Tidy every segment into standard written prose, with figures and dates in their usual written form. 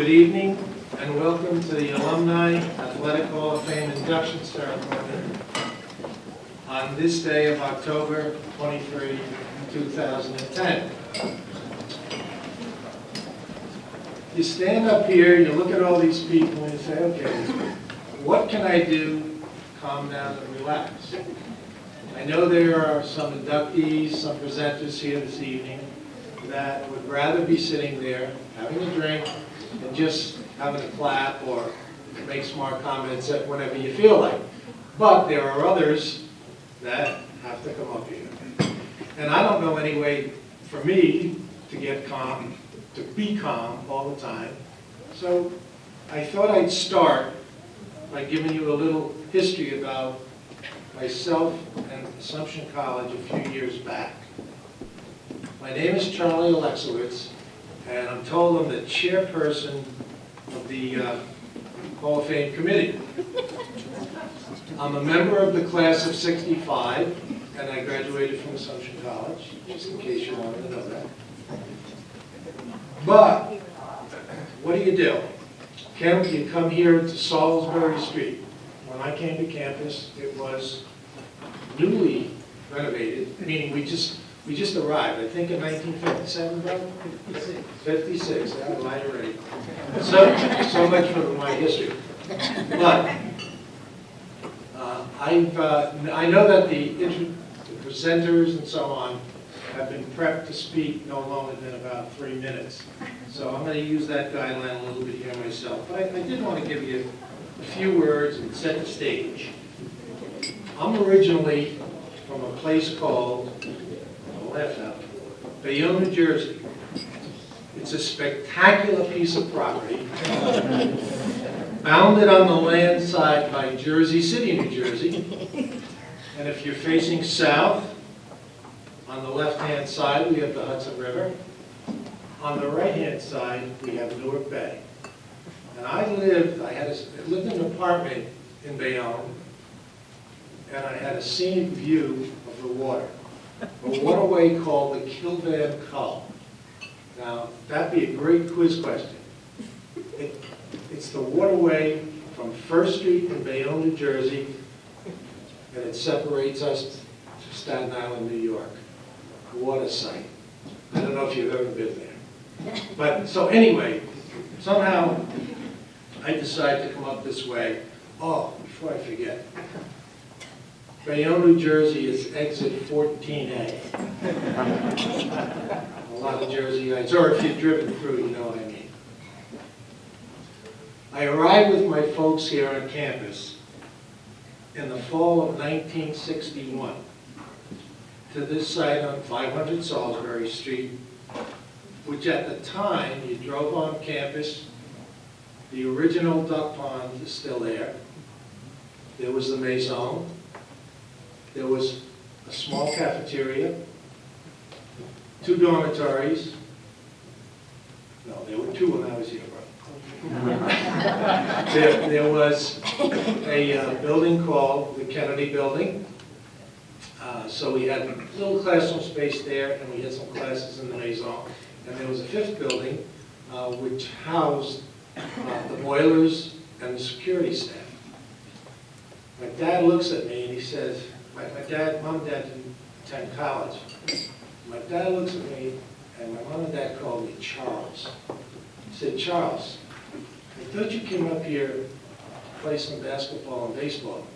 Good evening and welcome to the Alumni Athletic Hall of Fame induction ceremony on this day of October 23, 2010. You stand up here, you look at all these people and you say, okay, what can I do to calm down and relax? I know there are some inductees, some presenters here this evening that would rather be sitting there having a drink and just having a clap or make smart comments at whenever you feel like. But there are others that have to come up here. And I don't know any way for me to get calm, to be calm all the time. So I thought I'd start by giving you a little history about myself and Assumption College a few years back. My name is Charlie Alexowitz, and I'm told I'm the chairperson of the Hall of Fame committee. I'm a member of the class of '65, and I graduated from Assumption College, just in case you wanted to know that. But, what do? You come here to Salisbury Street. When I came to campus, it was newly renovated, meaning we just arrived, I think in 1957, bro? 56, I lied already. So much for my history. But I know that the presenters and so on have been prepped to speak no longer than about 3 minutes. So I'm going to use that guideline a little bit here myself. But I did want to give you a few words and set the stage. I'm originally from a place called, I'll laugh now, Bayonne, New Jersey. It's a spectacular piece of property, bounded on the land side by Jersey City, New Jersey. And if you're facing south, on the left-hand side, we have the Hudson River. On the right-hand side, we have Newark Bay. And I lived in an apartment in Bayonne, and I had a scenic view of the water. A waterway called the Kilvan Cull. Now, that'd be a great quiz question. It's the waterway from First Street in Bayonne, New Jersey, and it separates us to Staten Island, New York. What a sight. I don't know if you've ever been there. But, so anyway, somehow I decided to come up this way. Oh, before I forget. Bayonne, New Jersey is exit 14A. A lot of Jerseyites, or if you've driven through, you know what I mean. I arrived with my folks here on campus in the fall of 1961 to this site on 500 Salisbury Street, which at the time you drove on campus. The original duck pond is still there. There was the Maison. There was a small cafeteria, 2 dormitories. No, there were 2 when I was here, bro. There was a building called the Kennedy Building. So we had a little classroom space there, and we had some classes in the Maison. And there was a 5th building, which housed the boilers and the security staff. My dad looks at me and he says, Mom and Dad didn't attend college. My dad looks at me, and my mom and dad called me Charles. He said, Charles, I thought you came up here to play some basketball and baseball.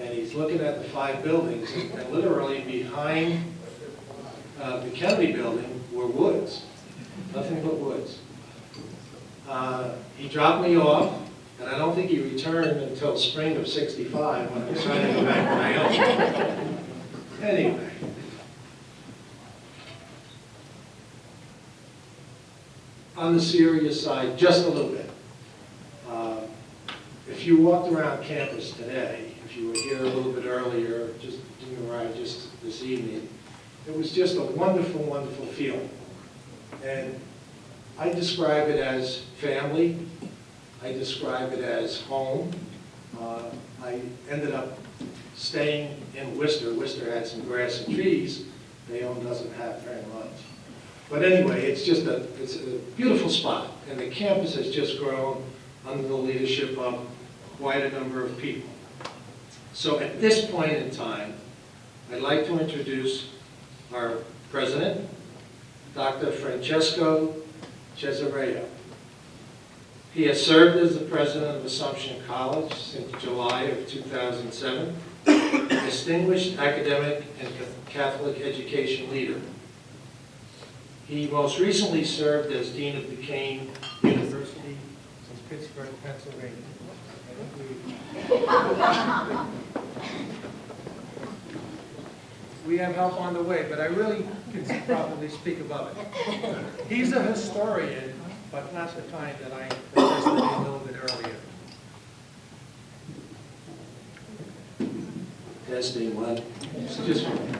And he's looking at the 5 buildings, and literally behind the Kennedy Building were woods, nothing but woods. He dropped me off, and I don't think he returned until spring of '65 when I was trying to go back to my own. Anyway. On the serious side, just a little bit. If you walked around campus today, if you were here a little bit earlier, just didn't arrive just this evening, it was just a wonderful, wonderful feeling. And I describe it as family. I describe it as home. I ended up staying in Worcester. Worcester had some grass and trees. Bayonne doesn't have very much. But anyway, it's a beautiful spot, and the campus has just grown under the leadership of quite a number of people. So at this point in time, I'd like to introduce our president, Dr. Francesco Cesareo. He has served as the president of Assumption College since July of 2007, a distinguished academic and Catholic education leader. He most recently served as Dean of Duquesne University in Pittsburgh, Pennsylvania. We have help on the way, but I really can probably speak above it. He's a historian, but not the kind that I suggested a little bit earlier. Testing one. It's just one.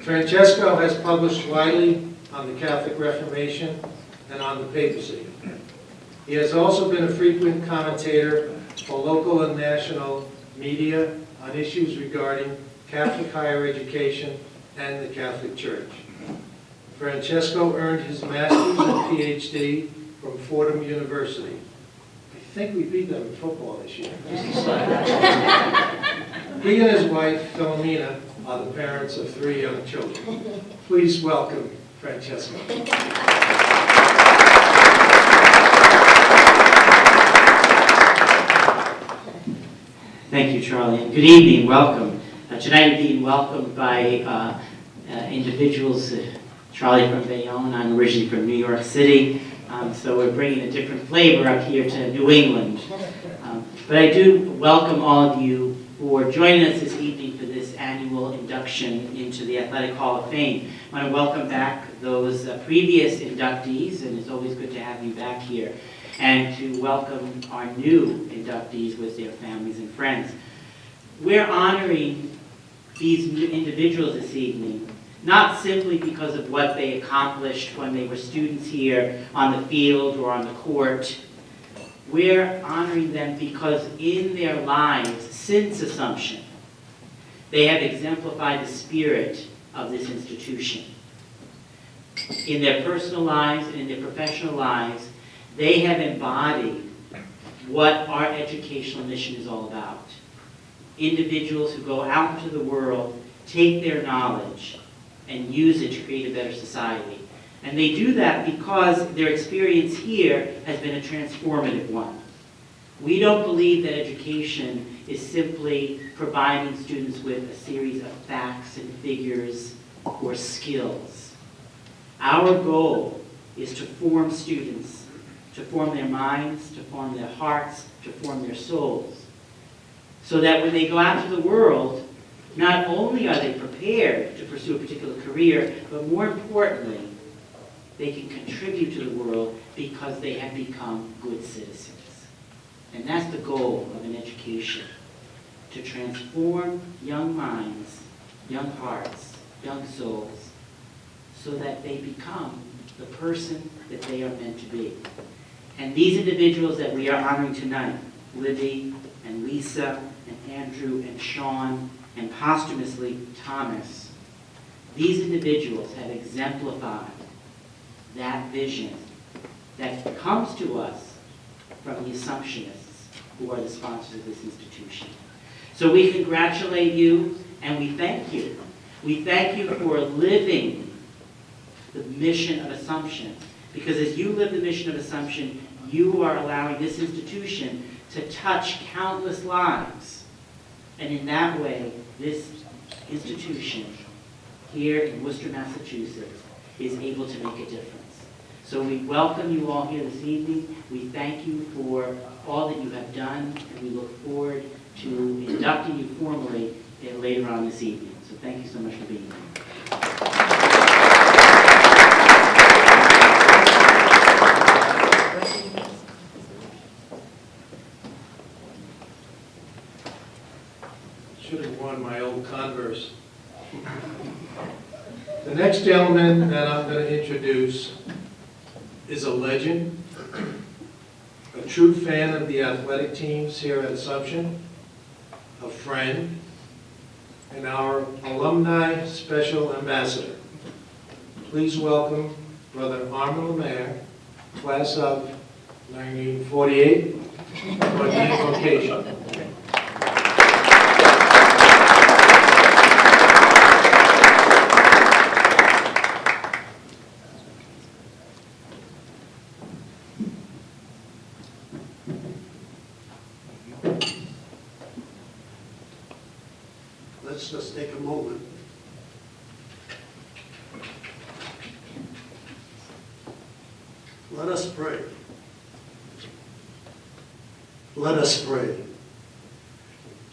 Francesco has published widely on the Catholic Reformation and on the papacy. He has also been a frequent commentator for local and national media on issues regarding Catholic higher education and the Catholic Church. Francesco earned his master's and PhD from Fordham University. I think we beat them in football this year. Just a side. He and his wife, Philomena, are the parents of 3 young children. Please welcome Francesco. Thank you, Charlie, and good evening. Welcome. Tonight you're being welcomed by individuals. Charlie from Bayonne, I'm originally from New York City, so we're bringing a different flavor up here to New England. But I do welcome all of you for joining us this evening for this annual induction into the Athletic Hall of Fame. I want to welcome back those previous inductees, and it's always good to have you back here, and to welcome our new inductees with their families and friends. We're honoring these new individuals this evening, not simply because of what they accomplished when they were students here on the field or on the court. We're honoring them because in their lives since Assumption, they have exemplified the spirit of this institution. In their personal lives and in their professional lives, they have embodied what our educational mission is all about. Individuals who go out into the world, take their knowledge, and use it to create a better society. And they do that because their experience here has been a transformative one. We don't believe that education is simply providing students with a series of facts and figures or skills. Our goal is to form students, to form their minds, to form their hearts, to form their souls, so that when they go out to the world, not only are they prepared to pursue a particular career, but more importantly, they can contribute to the world because they have become good citizens. And that's the goal of an education, to transform young minds, young hearts, young souls, so that they become the person that they are meant to be. And these individuals that we are honoring tonight, Libby and Lisa and Andrew and Sean, and posthumously Thomas, these individuals have exemplified that vision that comes to us from the Assumptionists, who are the sponsors of this institution. So we congratulate you and we thank you. We thank you for living the mission of Assumption, because as you live the mission of Assumption, you are allowing this institution to touch countless lives. And in that way, this institution here in Worcester, Massachusetts, is able to make a difference. So we welcome you all here this evening. We thank you for all that you have done, and we look forward to inducting you formally later on this evening. So thank you so much for being here. Should have worn my old Converse. The next gentleman that I'm going to introduce is a legend, a true fan of the athletic teams here at Assumption, a friend, and our alumni special ambassador. please welcome Brother Armin Lemaire, class of 1948, for the invocation. Let's just take a moment. Let us pray. Let us pray.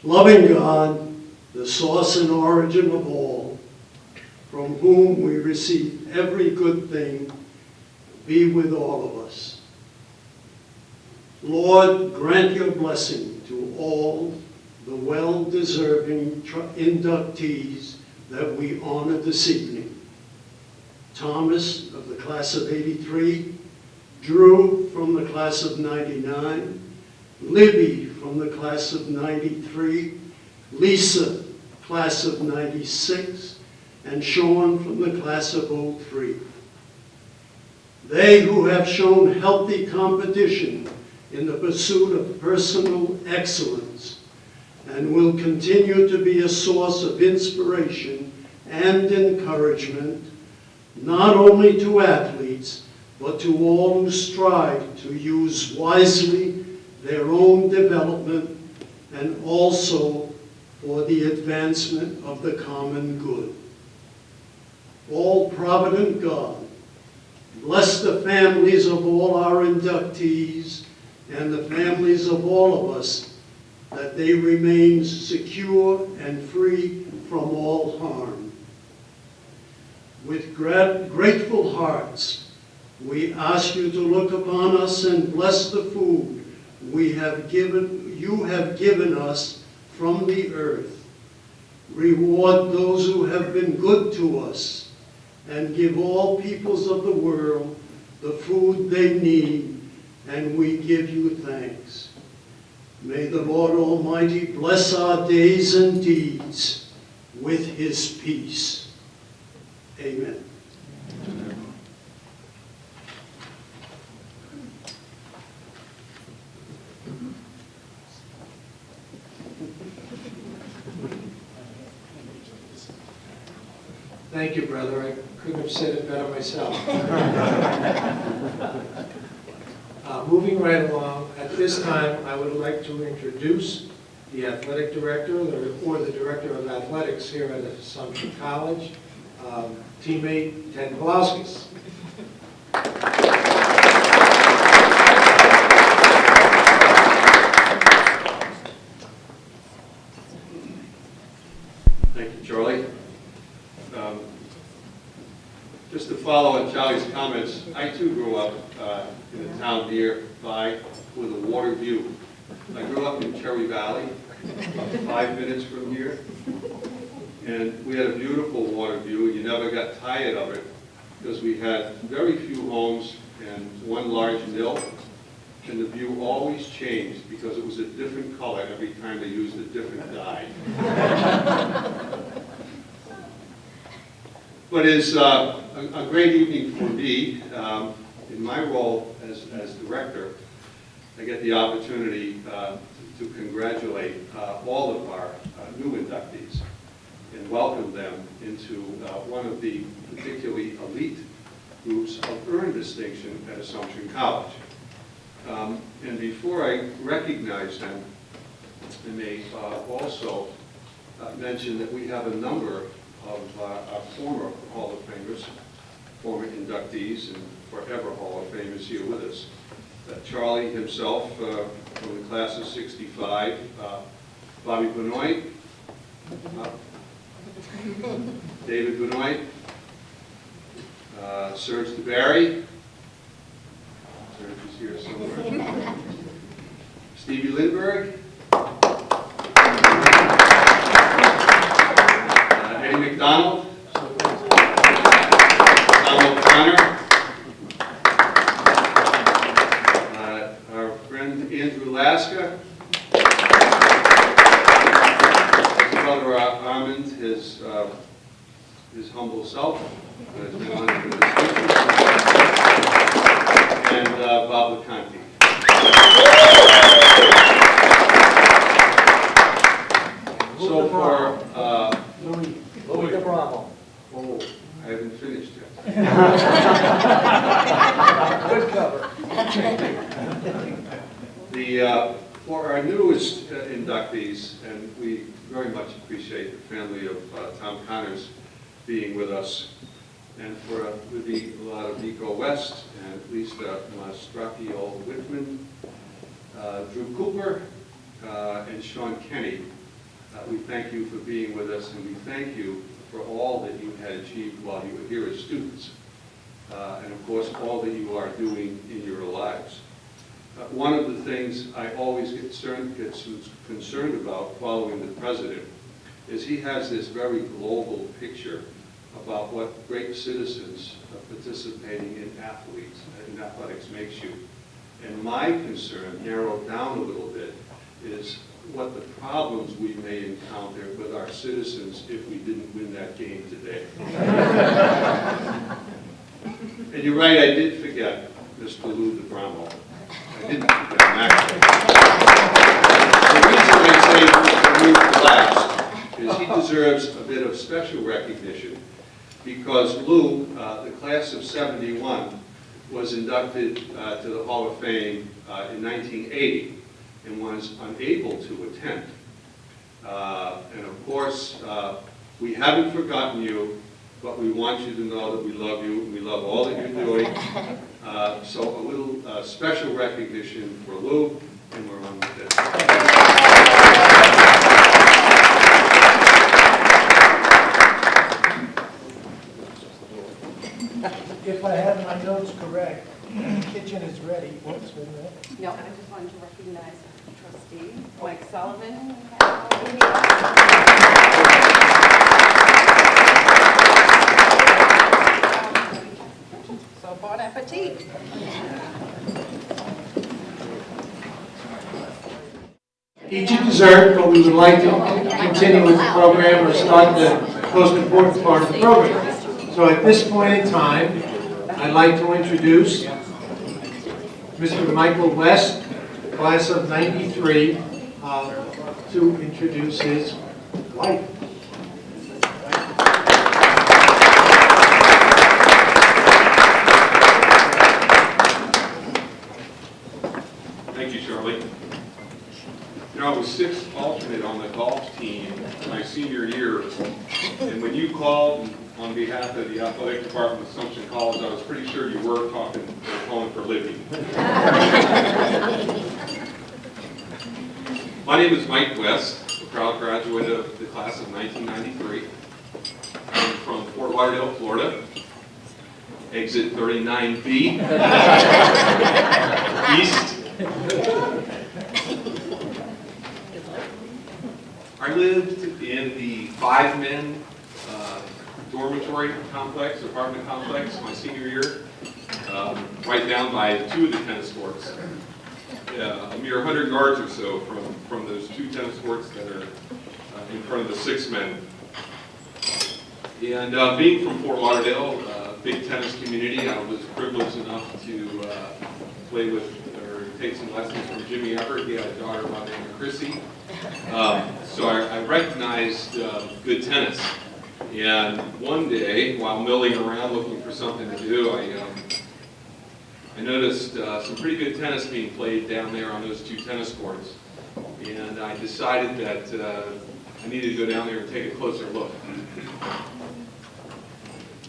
Loving God, the source and origin of all, from whom we receive every good thing, be with all of us. Lord, grant your blessing to all the well-deserving inductees that we honor this evening. Thomas of the class of 83, Drew from the class of 99, Libby from the class of 93, Lisa, class of 96, and Sean from the class of 03. They who have shown healthy competition in the pursuit of personal excellence and will continue to be a source of inspiration and encouragement, not only to athletes, but to all who strive to use wisely their own development and also for the advancement of the common good. All-Provident God, bless the families of all our inductees and the families of all of us, that they remain secure and free from all harm. With grateful hearts, we ask you to look upon us and bless the food you have given us from the earth. Reward those who have been good to us, and give all peoples of the world the food they need, and we give you thanks. May the Lord Almighty bless our days and deeds with his peace. Amen. Thank you, brother. I couldn't have said it better myself. Moving right along, at this time, I would like to introduce the athletic director or the director of athletics here at Assumption College, teammate Ted Pawlowskis. Thank you, Charlie. Just to follow on Charlie's comments, I too grew up in a town nearby with a water view. I grew up in Cherry Valley, about 5 minutes from here, and we had a beautiful water view, and you never got tired of it because we had very few homes and one large mill, and the view always changed because it was a different color every time they used a different dye. But it's a great evening for me. In my role as director, I get the opportunity to congratulate all of our new inductees and welcome them into one of the particularly elite groups of earned distinction at Assumption College. And before I recognize them, I may also mention that we have a number of our former Hall of Famers, former inductees, and forever Hall of Famers here with us. Charlie himself from the class of 65, Bobby Benoit, David Benoit, Serge DeBarry, Serge is here somewhere, Stevie Lindbergh, Eddie McDonald, Tom O'Connor, our friend Andrew Laska, his brother Armand, his his humble self, who has been honored with distinction, and Bob LeConte. So for, Louis DeBravo. oh, I haven't finished yet. Good cover. For our newest inductees, and we very much appreciate the family of Tom Connors being with us, and for Libby Lodovico West, and Lisa Mastracchio Whitman, Drew Cooper, and Sean Kenny, we thank you for being with us, and we thank you for all that you had achieved while you were here as students, and of course all that you are doing in your lives. One of the things I always get concerned about following the president is he has this very global picture about what great citizens participating in athletics makes you. And my concern, narrowed down a little bit, is what the problems we may encounter with our citizens if we didn't win that game today. And you're right, I did forget Mr. Lou DeBramo. I didn't forget him, actually. The reason I say Lou last is he deserves a bit of special recognition because Lou, the class of '71, was inducted to the Hall of Fame in 1980 and was unable to attend. And of course, we haven't forgotten you, but we want you to know that we love you and we love all that you're doing. So a little special recognition for Lou, and we're on with it. If I have my notes correct, the kitchen is ready. What's with that? No, I just wanted to recognize trustee Mike Sullivan. So bon appetit. Eat your dessert, but we would like to continue with the program or start the most important part of the program. So at this point in time, I'd like to introduce Mr. Michael West, class of '93, to introduce his wife. Thank you, Charlie. You know, I was sixth alternate on the golf team my senior year, and when you called on behalf of the athletic department of Assumption College, I was pretty sure you were calling for Libby. My name is Mike West, a proud graduate of the class of 1993. I'm from Fort Lauderdale, Florida. Exit 39B, east. I lived in the 5-men dormitory complex, apartment complex, my senior year, right down by 2 of the tennis courts. A mere 100 yards or so from those 2 tennis courts that are in front of the 6-men. And being from Fort Lauderdale, big tennis community, I was privileged enough to play with or take some lessons from Jimmy Everett. He had a daughter by the name of Chrissy. So I recognized good tennis. And one day, while milling around looking for something to do, I noticed some pretty good tennis being played down there on those 2 tennis courts. And I decided that I needed to go down there and take a closer look.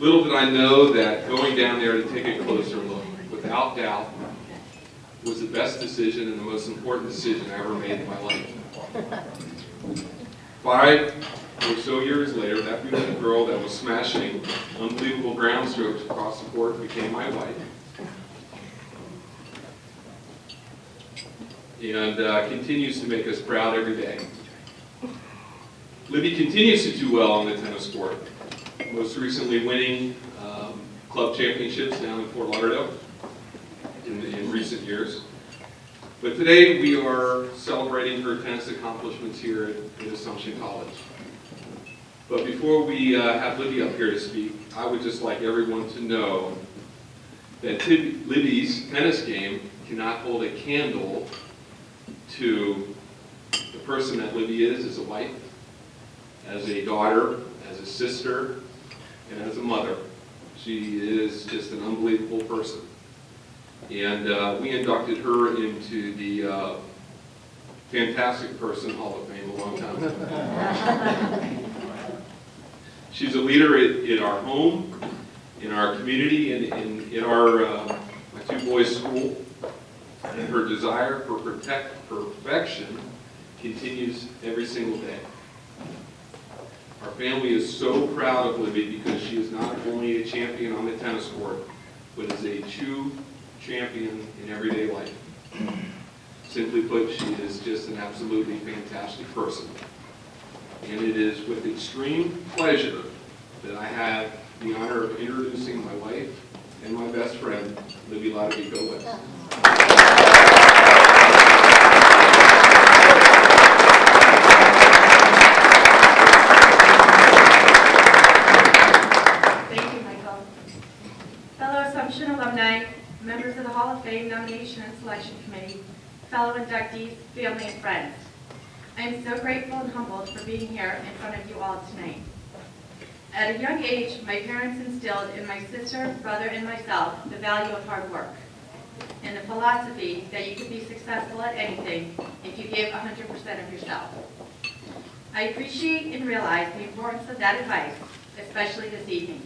Little did I know that going down there to take a closer look, without doubt, was the best decision and the most important decision I ever made in my life. 5 or so years later, that beautiful girl that was smashing unbelievable ground strokes across the court became my wife. And continues to make us proud every day. Libby continues to do well on the tennis court, most recently winning club championships down in Fort Lauderdale in recent years. But today we are celebrating her tennis accomplishments here at Assumption College. But before we have Libby up here to speak, I would just like everyone to know that Libby's tennis game cannot hold a candle to the person that Libby is as a wife, as a daughter, as a sister, and as a mother. She is just an unbelievable person. And we inducted her into the Fantastic Person Hall of Fame a long time ago. She's a leader in our home, in our community, and in our my two boys' school. And her desire for perfection continues every single day. Our family is so proud of Libby because she is not only a champion on the tennis court, but is a true champion in everyday life. Simply put, she is just an absolutely fantastic person. And it is with extreme pleasure that I have the honor of introducing my wife and my best friend, Libby Ladovico-West. Thank you, Michael. Fellow Assumption alumni, members of the Hall of Fame Nomination and Selection Committee, fellow inductees, family, and friends. I am so grateful and humbled for being here in front of you all tonight. At a young age, my parents instilled in my sister, brother, and myself the value of hard work and the philosophy that you could be successful at anything if you give 100% of yourself. I appreciate and realize the importance of that advice, especially this evening,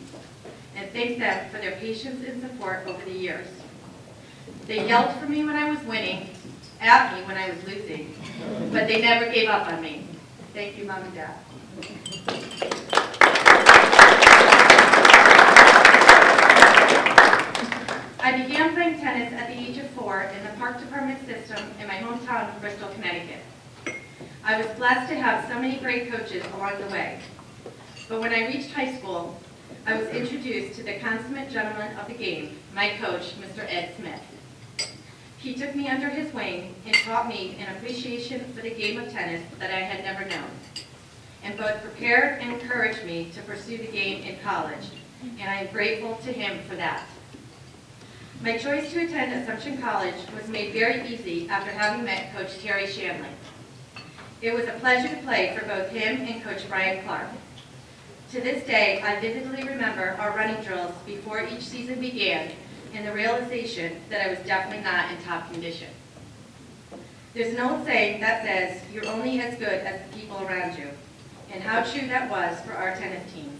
and thank them for their patience and support over the years. They yelled for me when I was winning, at me when I was losing, but they never gave up on me. Thank you, Mom and Dad. I began playing tennis at the age of 4 in the park department system in my hometown of Bristol, Connecticut. I was blessed to have so many great coaches along the way. But when I reached high school, I was introduced to the consummate gentleman of the game, my coach, Mr. Ed Smith. He took me under his wing and taught me an appreciation for the game of tennis that I had never known, and both prepared and encouraged me to pursue the game in college, and I am grateful to him for that. My choice to attend Assumption College was made very easy after having met Coach Terry Shanley. It was a pleasure to play for both him and Coach Brian Clark. To this day, I vividly remember our running drills before each season began and the realization that I was definitely not in top condition. There's an old saying that says, you're only as good as the people around you, and how true that was for our tennis teams.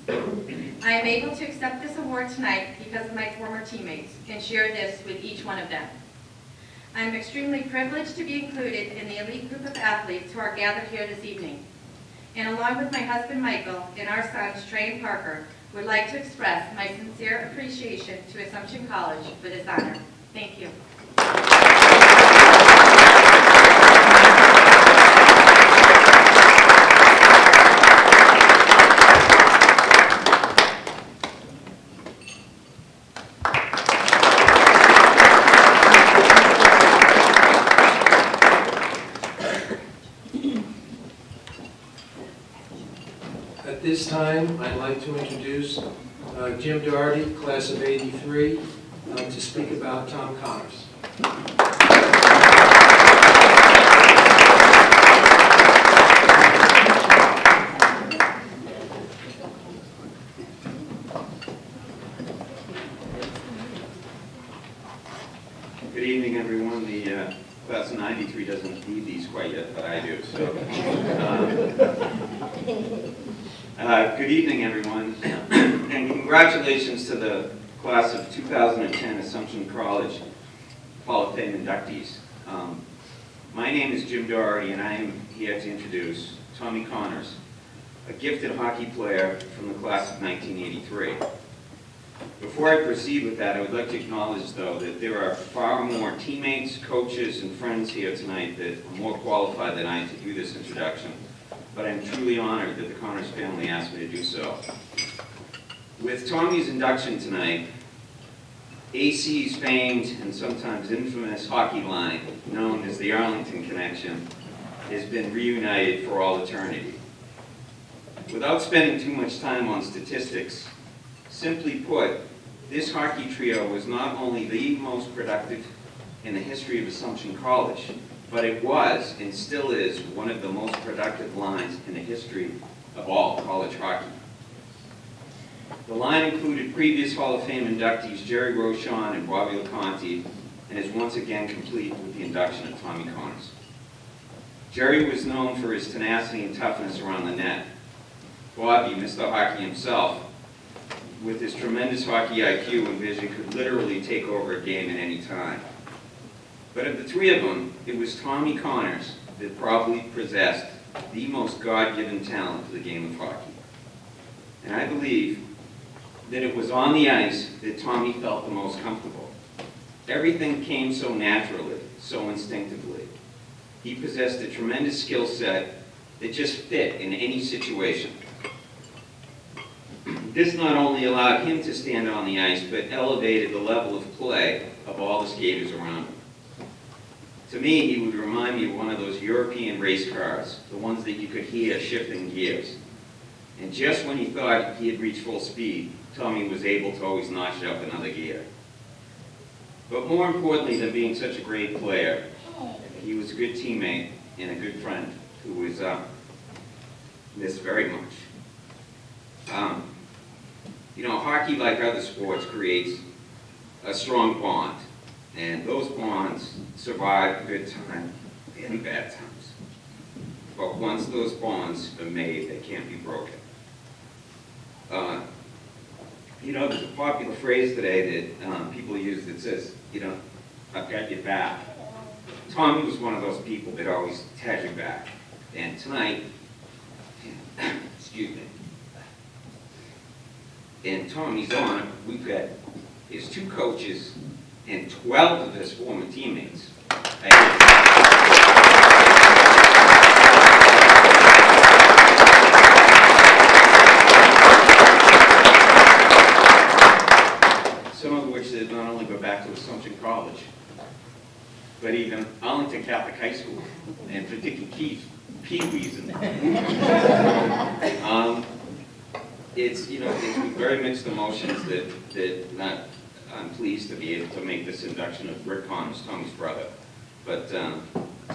I am able to accept this award tonight because of my former teammates and share this with each one of them. I am extremely privileged to be included in the elite group of athletes who are gathered here this evening. And along with my husband Michael and our sons Trey and Parker, would like to express my sincere appreciation to Assumption College for this honor. Thank you. At this time, I'd like to introduce Jim Doherty, class of '83, to speak about Tom Connors. Good evening, everyone. The class of '93 doesn't need these quite yet, but I do. So, good evening, everyone, and congratulations to the class of 2010 Assumption College Hall of Fame inductees. My name is Jim Doherty, and I am here to introduce Tommy Connors, a gifted hockey player from the class of 1983. Before I proceed with that, I would like to acknowledge, though, that there are far more teammates, coaches, and friends here tonight that are more qualified than I to do this introduction, but I'm truly honored that the Connors family asked me to do so. With Tommy's induction tonight, AC's famed and sometimes infamous hockey line, known as the Arlington Connection, has been reunited for all eternity. Without spending too much time on statistics, simply put, this hockey trio was not only the most productive in the history of Assumption College, but it was and still is one of the most productive lines in the history of all college hockey. The line included previous Hall of Fame inductees Jerry Rochon and Bobby LeConte, and is once again complete with the induction of Tommy Connors. Jerry was known for his tenacity and toughness around the net. Bobby, Mr. Hockey himself, with his tremendous hockey IQ and vision, could literally take over a game at any time. But of the three of them, it was Tommy Connors that probably possessed the most God-given talent for the game of hockey. And I believe that it was on the ice that Tommy felt the most comfortable. Everything came so naturally, so instinctively. He possessed a tremendous skill set that just fit in any situation. This not only allowed him to stand on the ice, but elevated the level of play of all the skaters around him. To me, he would remind me of one of those European race cars, the ones that you could hear shifting gears. And just when you thought he had reached full speed, Tommy was able to always notch up another gear. But more importantly than being such a great player, he was a good teammate and a good friend who was missed very much. Hockey, like other sports, creates a strong bond. And those bonds survive good times and bad times. But once those bonds are made, they can't be broken. There's a popular phrase today that people use that says, I've got your back. Tommy was one of those people that always had your back. And tonight, excuse me, in Tommy's honor, we've got his 2 coaches and 12 of his former teammates. Some of which did not only go back to Assumption College, but even Arlington Catholic High School, and particularly Pee-wees. It's with very mixed emotions that I'm pleased to be able to make this induction of Rick Connors, Tommy's brother, but to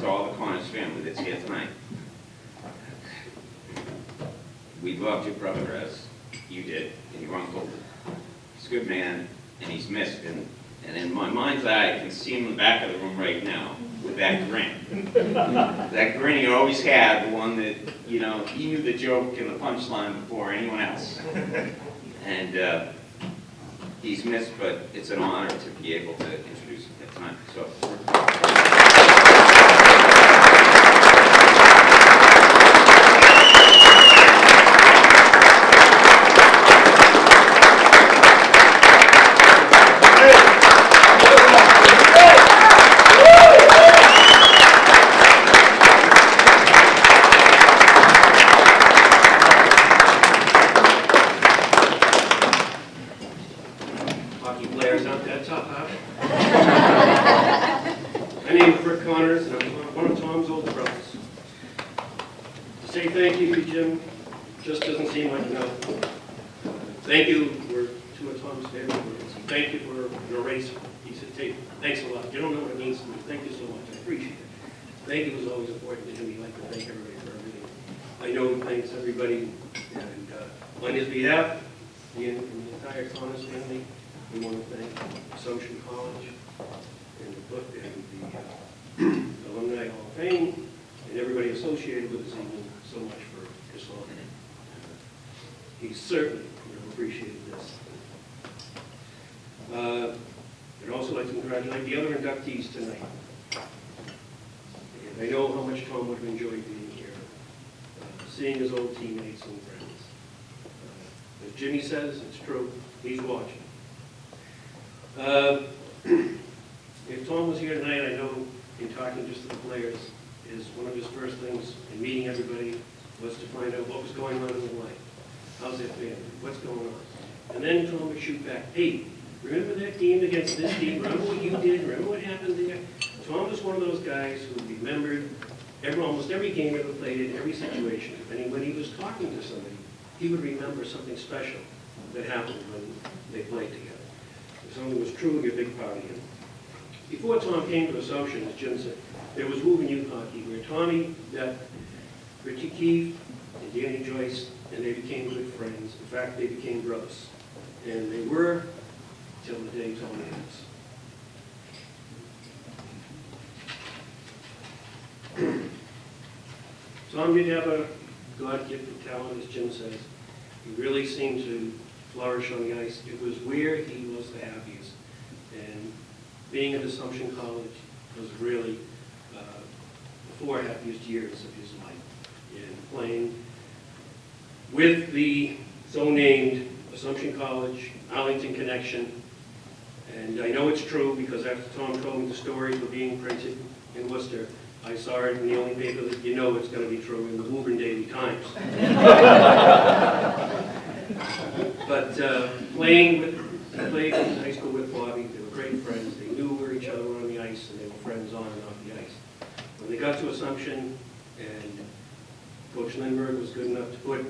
all the Connors family that's here tonight. We loved your brother as you did, and your uncle. He's a good man, and he's missed, and in my mind's eye, I can see him in the back of the room right now with that grin. That grin he always had, the one that, he knew the joke and the punchline before anyone else. And he's missed, but it's an honor to be able to introduce him at tonight. So. My name is Rick Connors, and I'm one of Tom's older brothers. To say thank you to Jim just doesn't seem like enough. Thank you were 2 of Tom's favorite words. Thank you for an eraser. He said, thanks a lot. You don't know what it means to me. Thank you so much. I appreciate it. Thank you was always important to him. He'd like to thank everybody for everything. I know he thanks everybody, and on his behalf, the entire Connors family, we want to thank Assumption College and the Alumni Hall of Fame and everybody associated with this evening so much for his honor. He certainly would have appreciated this. I'd also like to congratulate the other inductees tonight. And I know how much Tom would have enjoyed being here, seeing his old teammates and friends. As Jimmy says, it's true, he's watching. If Tom was here tonight, I know in talking just to the players, one of his first things in meeting everybody was to find out what was going on in their life. How's their family? What's going on? And then Tom would shoot back, hey, remember that game against this team? Remember what you did? Remember what happened there? Tom was one of those guys who remembered almost every game ever played in every situation. And when he was talking to somebody, he would remember something special that happened when they played together. Something was truly a big part of him. Before Tom came to Assumption, as Jim said, there was Woburn Youth Hockey, where Tommy met Richie Keefe and Danny Joyce, and they became good friends. In fact, they became brothers. And they were till the day Tommy ends. Tom did have a God-gifted talent, as Jim says. He really seemed to flourish on the ice. It was where he was the happiest. And being at Assumption College was really the 4 happiest years of his life. And playing with the so-named Assumption College Arlington Connection. And I know it's true because after Tom told me the stories were being printed in Worcester, I saw it in the only paper that you know it's going to be true, in the Woburn Daily Times. But played in high school with Bobby. They were great friends. They knew where each other were on the ice, and they were friends on and off the ice. When they got to Assumption, and Coach Lindbergh was good enough to put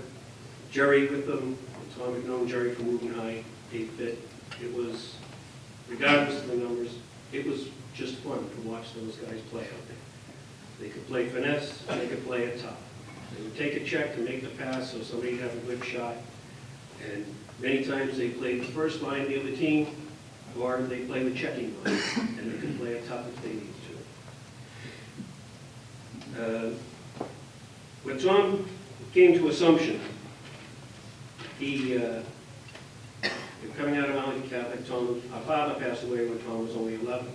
Jerry with them, Tom had known Jerry from Woburn High, they fit. It was, regardless of the numbers, it was just fun to watch those guys play out there. They could play finesse, and they could play it tough. They would take a check to make the pass so somebody would have a good shot. And many times they played the first line of the other team, or they played the checking line, and they could play it tough if they needed to. When Tom came to Assumption, coming out of Arlington Catholic, our father passed away when Tom was only 11.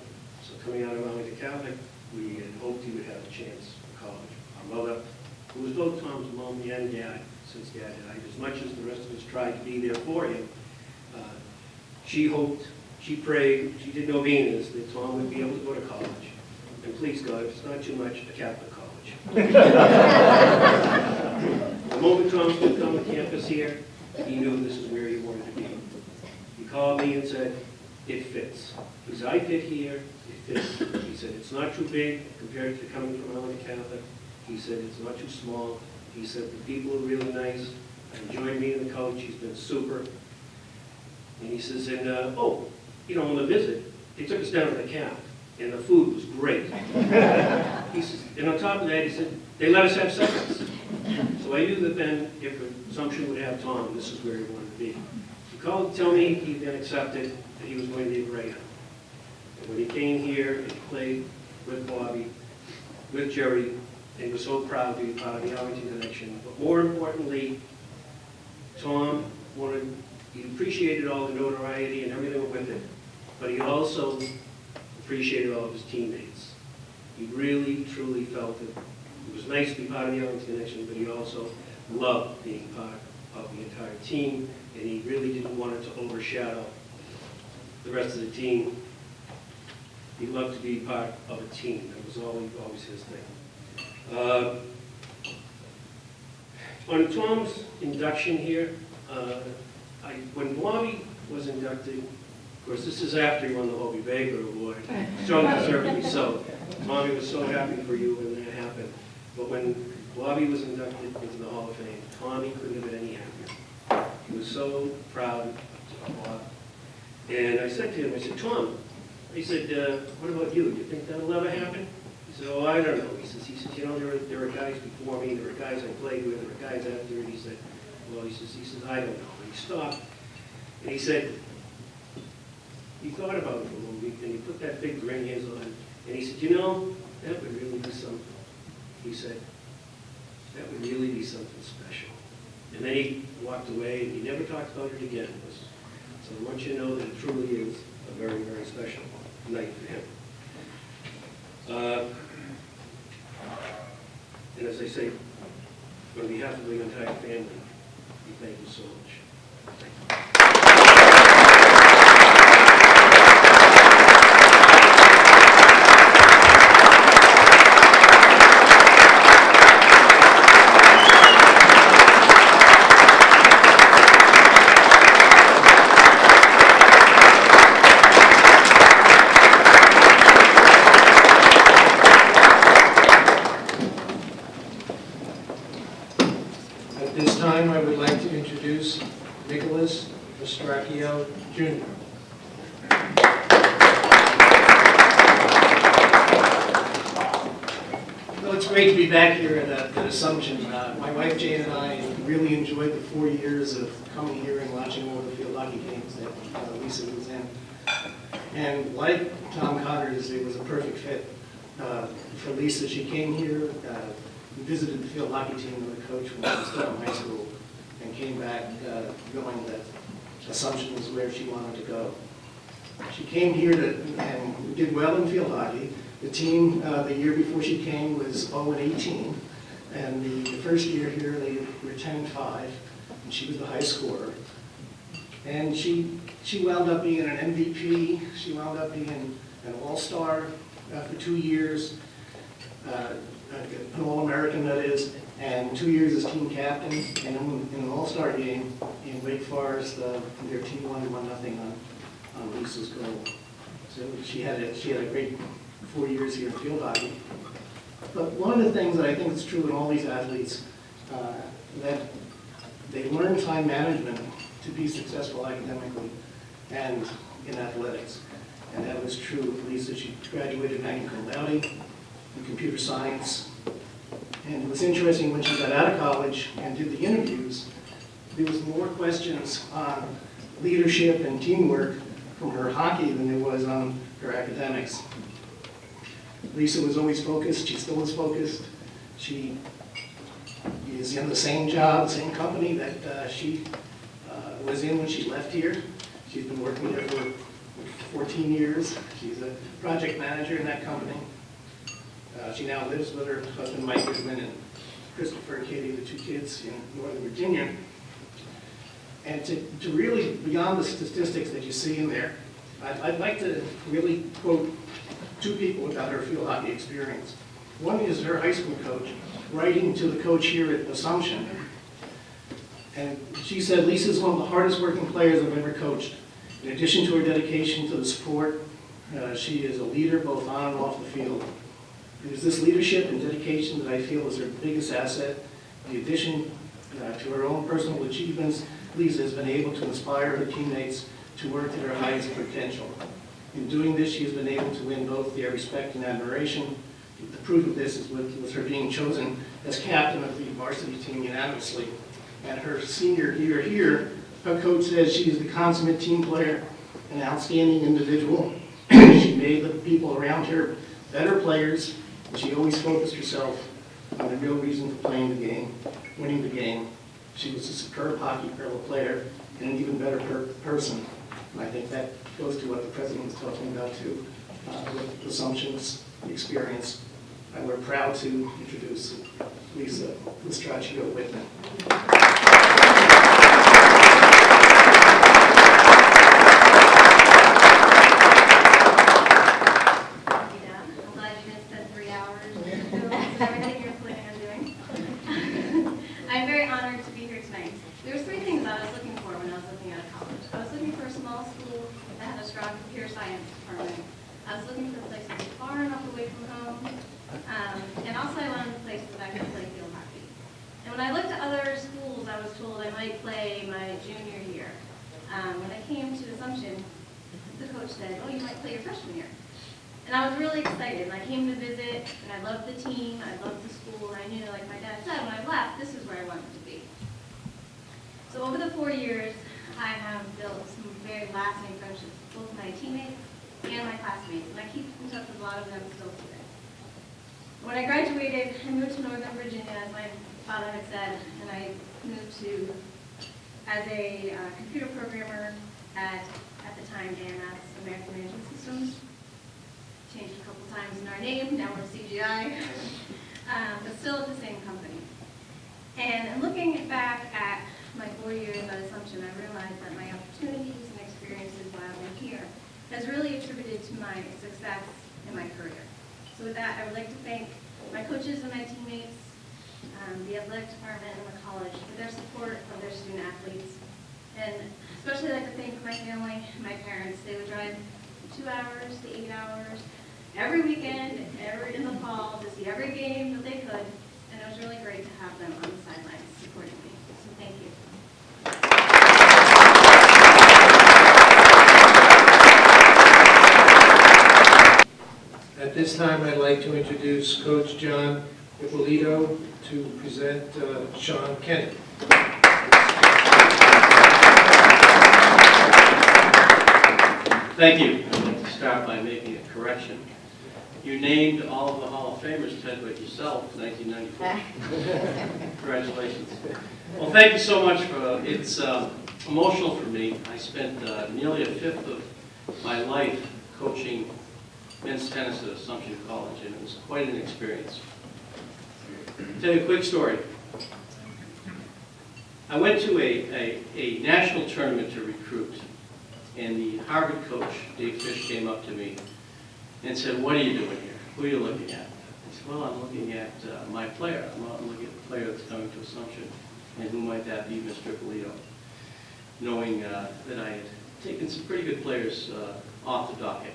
So coming out of Arlington Catholic, we had hoped he would have a chance for college. Our mother, who was both Tom's mom and dad, since Dad died, as much as the rest of us tried to be there for him, she hoped, she prayed, she did novenas that Tom would be able to go to college. And please God, if it's not too much, a Catholic college. The moment Tom would come to campus here, he knew this is where he wanted to be. He called me and said, it fits. He said, I fit here, it fits. He said, it's not too big compared to coming from Arlington Catholic. He said, it's not too small. He said, the people are really nice. I enjoyed meeting the coach. He's been super. And he says, and on the visit, they took us down to the calf, and the food was great. He says, and on top of that, he said, they let us have seconds. So I knew that then, if Assumption would have Tom, this is where he wanted to be. He called to tell me he then accepted that he was going to be a Greyhound. And when he came here and played with Bobby, with Jerry, and he was so proud to be part of the Arlington Connection. But more importantly, Tom he appreciated all the notoriety and everything with it, but he also appreciated all of his teammates. He really, truly felt that it was nice to be part of the Arlington Connection, but he also loved being part of the entire team, and he really didn't want it to overshadow the rest of the team. He loved to be part of a team. That was always his thing. On Tom's induction here, when Bobby was inducted, of course, this is after he won the Hobie Baker Award, so deservedly so. Tommy was so happy for you when that happened. But when Bobby was inducted into the Hall of Fame, Tommy couldn't have been any happier. He was so proud of Bob. And I said to him, I said, Tom, I said, what about you? Do you think that'll ever happen? He said, oh, I don't know. He says, there are guys before me, there are guys I played with, there are guys after, and he said, well, he says, I don't know. And he stopped, and he said, he thought about it for a little bit, and he put that big grin of his on, and he said, that would really be something. He said, that would really be something special. And then he walked away, and he never talked about it again. So I want you to know that it truly is a very, very special night for him. And as I say, on behalf of the entire family, we thank you so much. Thank you. At this time, I would like to introduce Jr. Well, it's great to be back here at Assumption. My wife Jane and I really enjoyed the 4 years of coming here and watching all the field hockey games that Lisa was in. And like Tom Connors, it was a perfect fit for Lisa. She came here, visited the field hockey team with a coach when she was still in high school, and came back knowing that Assumption was where she wanted to go. She came here and did well in field hockey. The team the year before she came was 0-18, and the first year here they were 10-5, and she was the high scorer. And she wound up being an MVP. She wound up being an All-Star for 2 years, an All-American that is, and 2 years as team captain. And in an All-Star game in Wake Forest, their team won 1-0 on Lisa's goal. So she had a great 4 years here in field hockey. But one of the things that I think is true in all these athletes, that they learn time management to be successful academically and in athletics. And that was true of Lisa. She graduated magna cum laude in computer science. And it was interesting when she got out of college and did the interviews, there was more questions on leadership and teamwork from her hockey than there was on her academics. Lisa was always focused. She still is focused. She is in the same job, the same company that she was in when she left here. She's been working there for 14 years. She's a project manager in that company. She now lives with her husband, Mike Goodman, and Christopher and Katie, the 2 kids in Northern Virginia. And to really, beyond the statistics that you see in there, I'd like to really quote 2 people about her field hockey experience. One is her high school coach, writing to the coach here at Assumption. And she said, "Lisa's one of the hardest working players I've ever coached. In addition to her dedication to the sport, she is a leader both on and off the field. It is this leadership and dedication that I feel is her biggest asset. In addition to her own personal achievements, Lisa has been able to inspire her teammates to work to their highest potential. In doing this, she has been able to win both their respect and admiration. The proof of this was her being chosen as captain of the varsity team unanimously. And her senior year here, her coach says she is the consummate team player, an outstanding individual. She made the people around her better players, and she always focused herself on the real reason for playing the game, winning the game. She was a superb hockey player and an even better person. And I think that goes to what the president was talking about too, with Assumption's experience. And we're proud to introduce Lisa Lustraccio Whitman. I'm very honored to be here tonight. There were 3 things I was looking for when I was looking at a college. I was looking for a small school that had a strong computer science department. I was looking for places far enough away from home. And also I wanted a place that I could play field hockey. And when I looked at other schools, I was told I might play my junior year. When I came to Assumption, the coach said, "Oh, you might play your freshman year." And I was really excited, and I came to visit, and I loved the team, I loved the school, and I knew, like my dad said, when I left, this is where I wanted to be. So over the 4 years, I have built some very lasting friendships, both my teammates and my classmates, and I keep in touch with a lot of them still today. When I graduated, I moved to Northern Virginia, as my father had said, and I moved to, as a computer programmer at the time, AMS, American Management Systems. Changed a couple times in our name, now we're CGI, but still at the same company. And looking back at my 4 years at Assumption, I realized that my opportunities and experiences while I'm here has really attributed to my success in my career. So with that, I would like to thank my coaches and my teammates, the athletic department and the college for their support of their student athletes. And especially like to thank my family, my parents. They would drive 2 hours to 8 hours every weekend, in the fall, to see every game that they could, and it was really great to have them on the sidelines supporting me. So thank you. this time, I'd like to introduce Coach John Ippolito to present Sean Kenny. Thank you. I'd like to start by making a correction. You named all of the Hall of Famers, Ted, but yourself, 1994. Congratulations. Well, thank you so much for, it's emotional for me. I spent nearly a fifth of my life coaching men's tennis at Assumption College, and it was quite an experience. I'll tell you a quick story. I went to a national tournament to recruit, and the Harvard coach, Dave Fish, came up to me and said, "What are you doing here? Who are you looking at?" I said, "Well, I'm looking at my player. I'm looking at the player that's coming to Assumption, and who might that be, Mr. Ippolito?" Knowing that I had taken some pretty good players off the docket.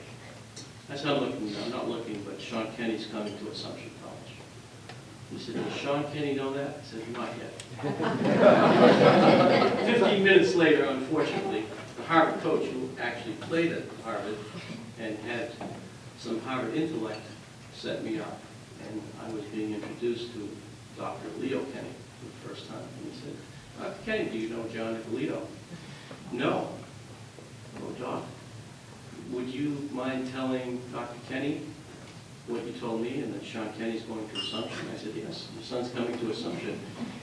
I said, I'm not looking, but Sean Kenny's coming to Assumption College. He said, "Does Sean Kenny know that?" I said, "Not yet." 15 minutes later, unfortunately, the Harvard coach, who actually played at Harvard and had some Harvard intellect, set me up. And I was being introduced to Dr. Leo Kenny for the first time. And he said, "Dr. Kenny, do you know John Ippolito?" "No." "Oh, Doc, would you mind telling Dr. Kenny what you told me and that Sean Kenny's going to Assumption?" I said, "Yes, your son's coming to Assumption."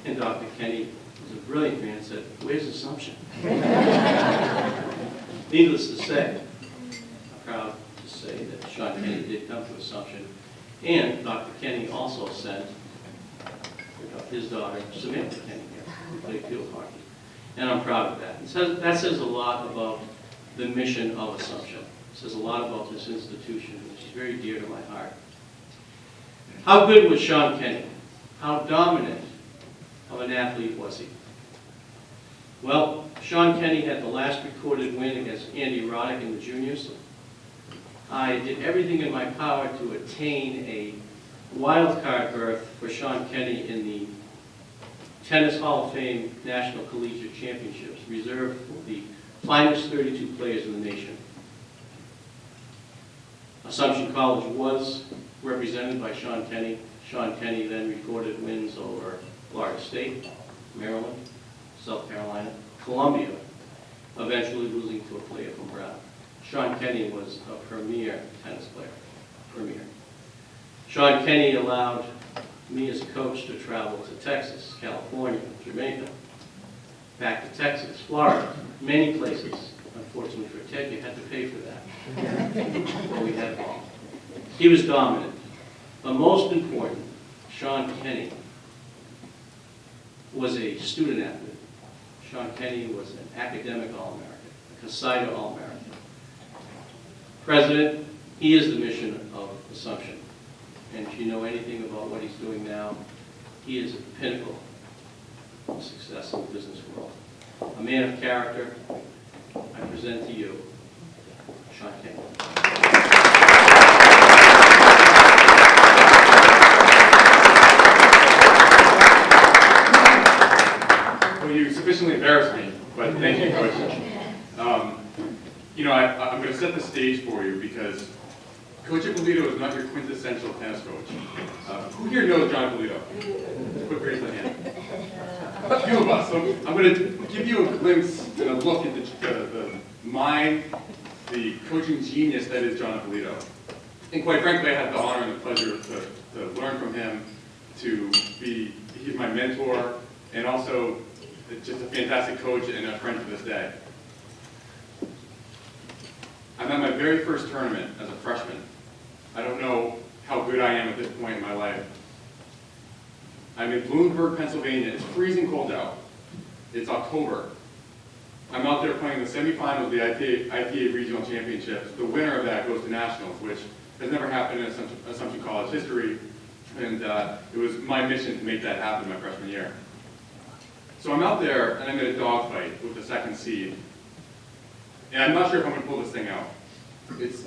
And Dr. Kenny was a brilliant man, said, "Where's Assumption?" Needless to say, I'm proud to say that Sean Kenny did come to Assumption. And Dr. Kenny also sent his daughter, Samantha Kenny, who played field hockey. And I'm proud of that. That says a lot about the mission of Assumption. It says a lot about this institution, which is very dear to my heart. How good was Sean Kenny? How dominant of an athlete was he? Well, Sean Kenny had the last recorded win against Andy Roddick in the juniors. I did everything in my power to attain a wild card berth for Sean Kenny in the Tennis Hall of Fame National Collegiate Championships, reserved for the finest 32 players in the nation. Assumption College was represented by Sean Kenny. Sean Kenny then recorded wins over Florida State, Maryland, South Carolina, Columbia, eventually losing to a player from Brown. Sean Kenny was a premier tennis player, premier. Sean Kenny allowed me as a coach to travel to Texas, California, Jamaica, back to Texas, Florida, many places. Unfortunately for Ted, you had to pay for that. But we had it all. He was dominant. But most important, Sean Kenny was a student athlete. Sean Kenny was an academic All-American, a CASIDA All-American. President, he is the mission of Assumption. And if you know anything about what he's doing now, he is at the pinnacle of success in the business world. A man of character, I present to you, Sean Kenny. Well, you sufficiently embarrassed me, but thank you, Coach. I'm going to set the stage for you because Coach Ippolito is not your quintessential tennis coach. Who here knows John Ippolito? Quick raise the hand. A few of us. So I'm going to give you a glimpse and a look at the mind, the coaching genius that is John Ippolito. And quite frankly, I had the honor and the pleasure to learn from him, he's my mentor, and also just a fantastic coach and a friend to this day. I'm at my very first tournament as a freshman. I don't know how good I am at this point in my life. I'm in Bloomsburg, Pennsylvania. It's freezing cold out. It's October. I'm out there playing the semifinals of the IPA Regional Championships. The winner of that goes to nationals, which has never happened in Assumption College history. And it was my mission to make that happen my freshman year. So I'm out there, and I'm in a dogfight with the second seed. And I'm not sure if I'm going to pull this thing out.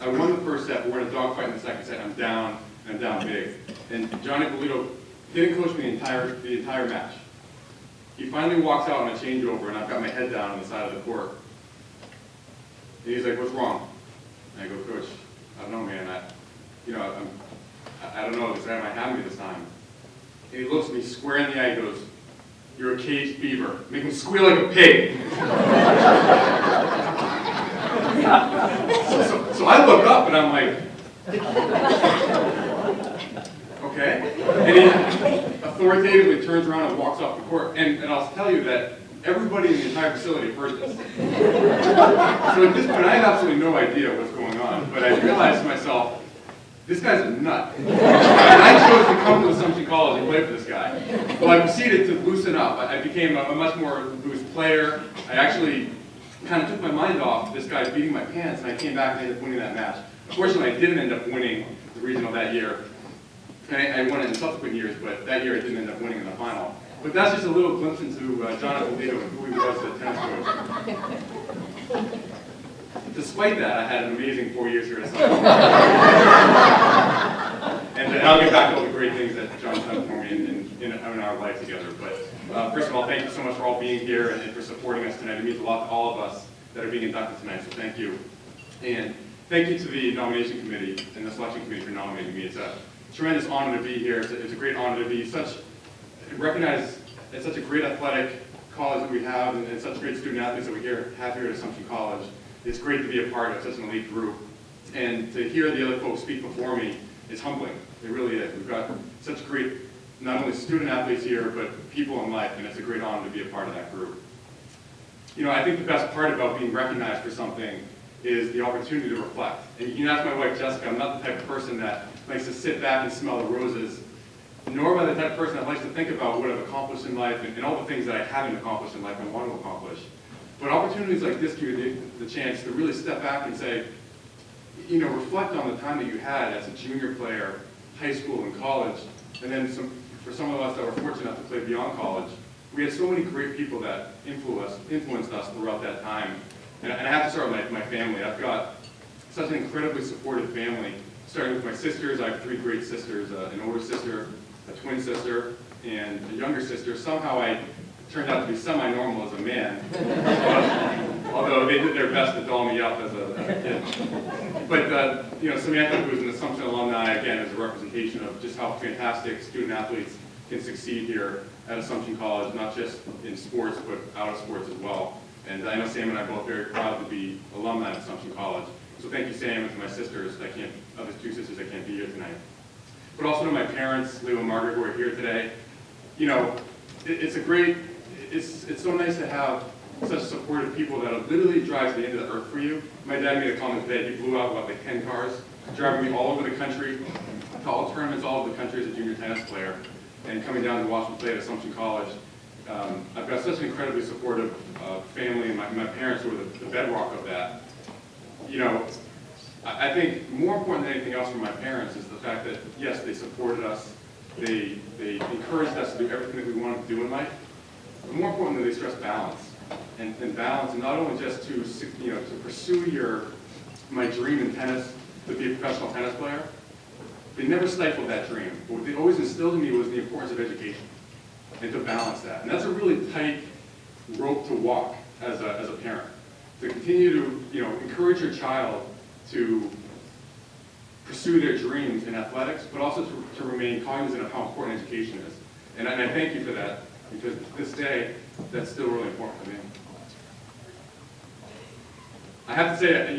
I won the first set, but we're in a dogfight in the second set. I'm down, and I'm down big. And John Ippolito didn't coach me the entire match. He finally walks out on a changeover, and I've got my head down on the side of the court. And he's like, "What's wrong?" And I go, "Coach, I don't know, man. you know, I don't know, this guy might have me this time. And he looks me square in the eye and goes, "You're a caged beaver. Make him squeal like a pig." So I look up and I'm like, okay. And he authoritatively turns around and walks off the court. And I'll tell you that everybody in the entire facility heard this. So at this point, I had absolutely no idea what's going on. But I realized to myself, this guy's a nut. And I chose to come to Assumption College and play for this guy. Well, I proceeded to loosen up. I became a much more loose player. I actually kind of took my mind off this guy beating my pants, and I came back and ended up winning that match. Unfortunately, I didn't end up winning the regional that year. I won it in subsequent years, but that year I didn't end up winning in the final. But that's just a little glimpse into Jonathan Lito and who he was as a tennis coach. Despite that, I had an amazing 4 years here at Assumption. And I'll get back to all the great things that John's done for me in our life together. But first of all, thank you so much for all being here and for supporting us tonight. It means a lot to all of us that are being inducted tonight, so thank you. And thank you to the nomination committee and the selection committee for nominating me. It's a tremendous honor to be here. It's a great honor to be recognized as such a great athletic college that we have and such great student athletes that we have here at Assumption College. It's great to be a part of such an elite group. And to hear the other folks speak before me is humbling. It really is. We've got such great, not only student athletes here, but people in life, and it's a great honor to be a part of that group. You know, I think the best part about being recognized for something is the opportunity to reflect. And you can ask my wife, Jessica, I'm not the type of person that likes to sit back and smell the roses, nor am I the type of person that likes to think about what I've accomplished in life and all the things that I haven't accomplished in life and want to accomplish. But opportunities like this give you the chance to really step back and say, you know, reflect on the time that you had as a junior player, high school and college, and then for some of us that were fortunate enough to play beyond college, we had so many great people that influenced us throughout that time. And I have to start with my family. I've got such an incredibly supportive family, starting with my sisters. I have 3 great sisters, an older sister, a twin sister, and a younger sister. Somehow I turned out to be semi-normal as a man, although they did their best to doll me up as a kid. But you know, Samantha, who is an Assumption alumni, again, is a representation of just how fantastic student athletes can succeed here at Assumption College, not just in sports, but out of sports as well. And I know Sam and I are both very proud to be alumni of Assumption College. So thank you, Sam, and to my sisters, other 2 sisters that can't be here tonight. But also to my parents, Leo and Margaret, who are here today. You know, it's so nice to have such supportive people that literally drives the end of the earth for you. My dad made a comment today. He blew out about like 10 cars, driving me all over the country, to all tournaments all over the country as a junior tennis player, and coming down to watch me play at Assumption College. I've got such an incredibly supportive family, and my parents were the bedrock of that. You know, I think more important than anything else from my parents is the fact that, yes, they supported us, they encouraged us to do everything that we wanted to do in life, but more importantly, they stressed balance. And balance, and not only just to pursue my dream in tennis, to be a professional tennis player. They never stifled that dream. But what they always instilled in me was the importance of education, and to balance that. And that's a really tight rope to walk as a parent. To continue to encourage your child to pursue their dreams in athletics, but also to remain cognizant of how important education is. And I thank you for that, because to this day, that's still really important to me. I have to say,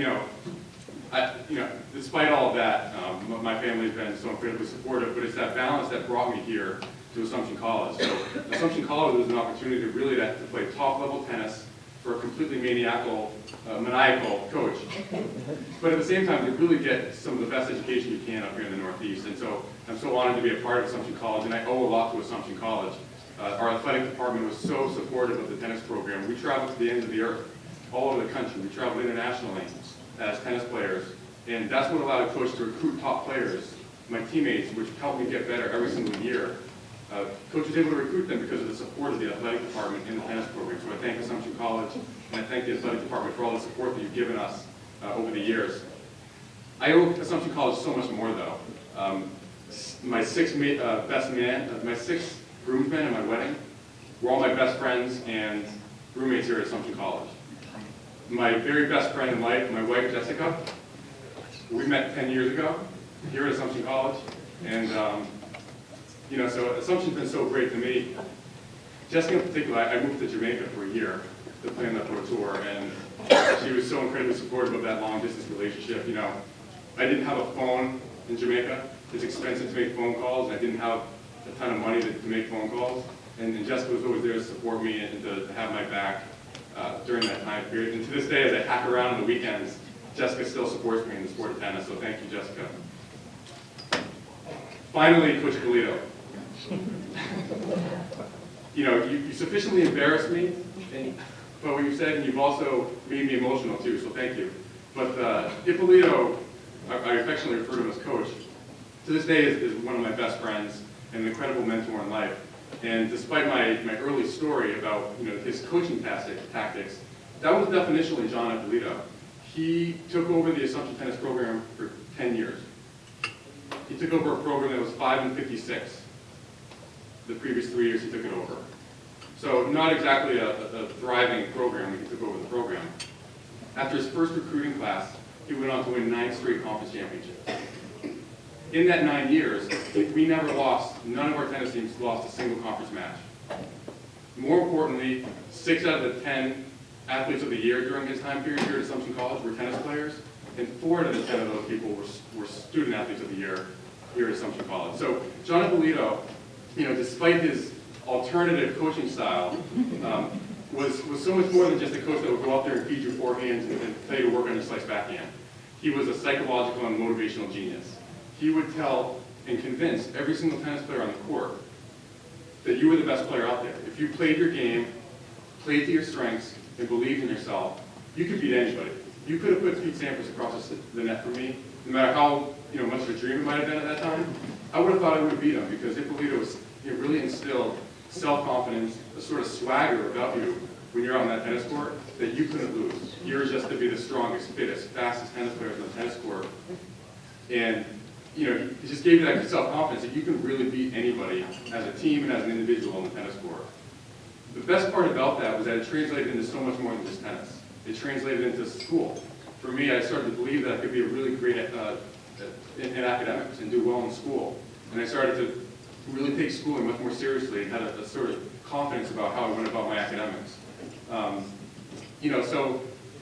despite all of that, my family's been so incredibly supportive, but it's that balance that brought me here to Assumption College. So Assumption College was an opportunity to play top-level tennis for a completely maniacal coach. But at the same time, to really get some of the best education you can up here in the Northeast. And so I'm so honored to be a part of Assumption College, and I owe a lot to Assumption College. Our athletic department was so supportive of the tennis program. We traveled to the ends of the earth, all over the country. We traveled internationally as tennis players, and that's what allowed a coach to recruit top players, my teammates, which helped me get better every single year. Coach was able to recruit them because of the support of the athletic department in the tennis program. So I thank Assumption College, and I thank the athletic department for all the support that you've given us over the years. I owe Assumption College so much more, though. My 6 groomsmen at my wedding were all my best friends and roommates here at Assumption College. My very best friend in life, my wife Jessica, we met 10 years ago. here at Assumption College. And, so Assumption's been so great to me. Jessica in particular, I moved to Jamaica for a year to plan that pro tour, and she was so incredibly supportive of that long-distance relationship. I didn't have a phone in Jamaica. It's expensive to make phone calls, and I didn't have a ton of money to make phone calls. And Jessica was always there to support me and to have my back during that time period. And to this day, as I hack around on the weekends, Jessica still supports me in the sport of tennis, so thank you, Jessica. Finally, Coach Galito. You sufficiently embarrassed me by what you said, and you've also made me emotional too, so thank you. But Ippolito, I affectionately refer to him as Coach, to this day is one of my best friends and an incredible mentor in life. And despite my early story about his coaching tactics, that was definitionally John Ippolito. He took over the Assumption Tennis program for 10 years. He took over a program that was 5-56. The previous 3 years he took it over. So not exactly a thriving program when he took over the program. After his first recruiting class, he went on to win 9 straight conference championships. In that 9 years, we never lost, none of our tennis teams lost a single conference match. More importantly, 6 out of the 10 athletes of the year during his time period here at Assumption College were tennis players, and 4 out of the 10 of those people were student athletes of the year here at Assumption College. So John Ippolito, despite his alternative coaching style, was so much more than just a coach that would go out there and feed you forehands and tell you to work on your slice backhand. He was a psychological and motivational genius. He would tell and convince every single tennis player on the court that you were the best player out there. If you played your game, played to your strengths, and believed in yourself, you could beat anybody. You could have put Pete Sampras across the net for me, no matter how much of a dream it might have been at that time. I would have thought I would have beat him because Ippolito was really instilled self-confidence, a sort of swagger about you when you're on that tennis court that you couldn't lose. You're just to be the strongest, fittest, fastest tennis players on the tennis court. And he just gave you that self-confidence that you can really beat anybody as a team and as an individual on the tennis court. The best part about that was that it translated into so much more than just tennis. It translated into school. For me, I started to believe that I could be a really great in academics and do well in school. And I started to really take schooling much more seriously and had a sort of confidence about how I went about my academics. So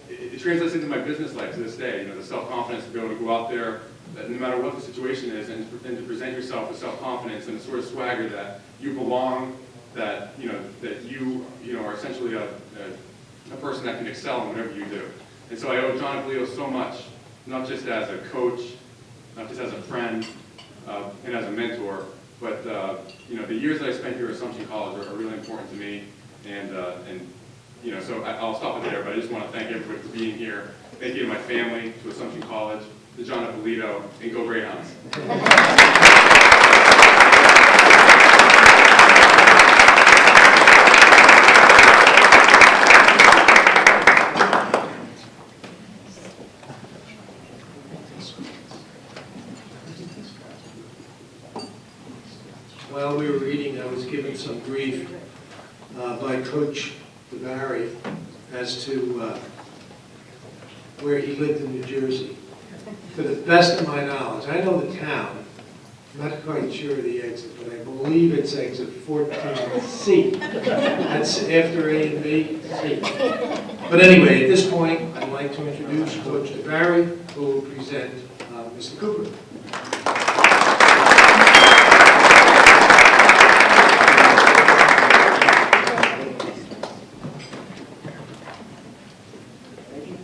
it translates into my business life to this day. The self-confidence to be able to go out there, no matter what the situation is, and to present yourself with self-confidence and a sort of swagger that you belong, that you are essentially a person that can excel in whatever you do. And so I owe John Ippolito so much, not just as a coach, not just as a friend, and as a mentor, but the years that I spent here at Assumption College are really important to me. And so I'll stop it there, but I just want to thank everybody for being here. Thank you to my family, to Assumption College, to John Ippolito, and go Greyhounds. While we were reading, I was given some grief by Coach DeBarry as to where he lived in New Jersey. To the best of my knowledge, I know the town. I'm not quite sure of the exit, but I believe it's exit 14C. That's after A and B, C. But anyway, at this point, I'd like to introduce Coach DeBarry, who will present Mr. Cooper.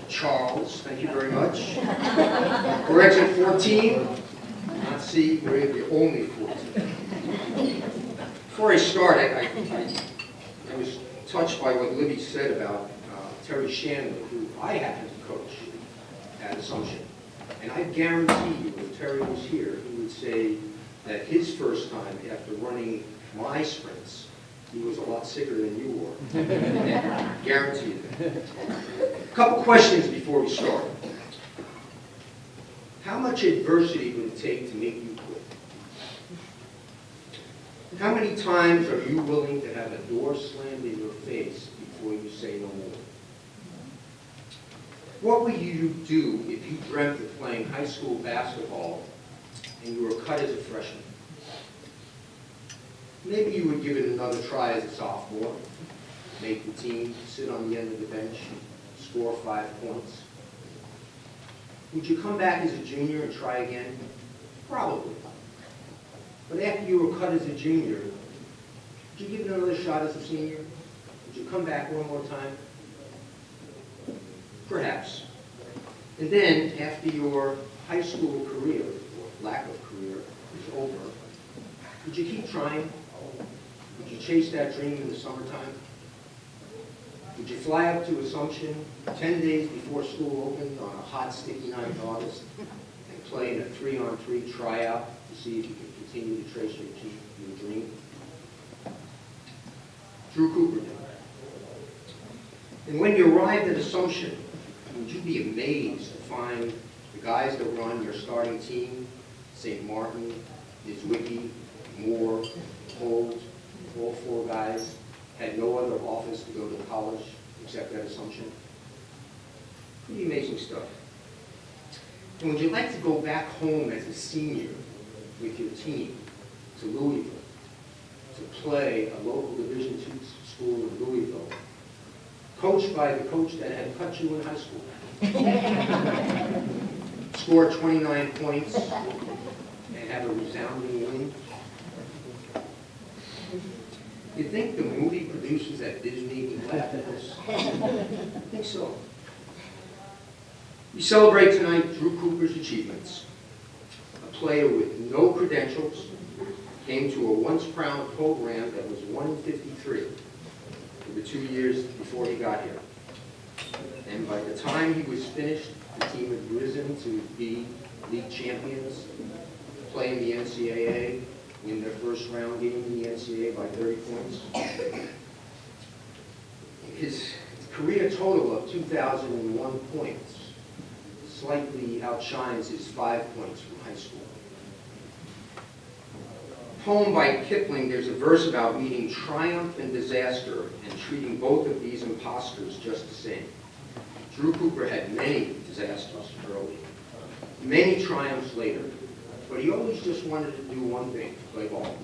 Charles, thank you very much. We're exit 14, not C, we're the only 14. Before I start, I was touched by what Libby said about Terry Shanley, who I happened to coach at Assumption. And I guarantee you, if Terry was here, he would say that his first time after running my sprints, he was a lot sicker than you were. Guaranteed that. A couple questions before we start. How much adversity would it take to make you quit? How many times are you willing to have a door slammed in your face before you say no more? What would you do if you dreamt of playing high school basketball and you were cut as a freshman. Maybe you would give it another try as a sophomore, make the team, sit on the end of the bench, score 5 points. Would you come back as a junior and try again? Probably. But after you were cut as a junior, would you give it another shot as a senior? Would you come back one more time? Perhaps. And then, after your high school career, or lack of career, is over, would you keep trying? Would you chase that dream in the summertime? Would you fly up to Assumption 10 days before school opened on a hot, sticky night in August and play in a 3-on-3 tryout to see if you can continue to trace your dream? Drew Cooper did. And when you arrived at Assumption, would you be amazed to find the guys that were on your starting team, St. Martin, Nizwicki, Moore, Holt, all 4 guys, had no other office to go to college except at Assumption? Pretty amazing stuff. And would you like to go back home as a senior with your team to Louisville to play a local Division II school in Louisville, coached by the coach that had cut you in high school? Score 29 points and have a resounding win? You think the movie producers at Disney would laugh at this? I think so. We celebrate tonight Drew Cooper's achievements. A player with no credentials came to a once-crowned program that was 1 in 53 for the 2 years before he got here. And by the time he was finished, the team had risen to be league champions, play in the NCAA, win their first round game in the NCAA by 30 points. His career total of 2,001 points slightly outshines his 5 points from high school. Poem by Kipling, there's a verse about meeting triumph and disaster and treating both of these imposters just the same. Drew Cooper had many disasters early, many triumphs later, but he always just wanted to do one thing, play ball.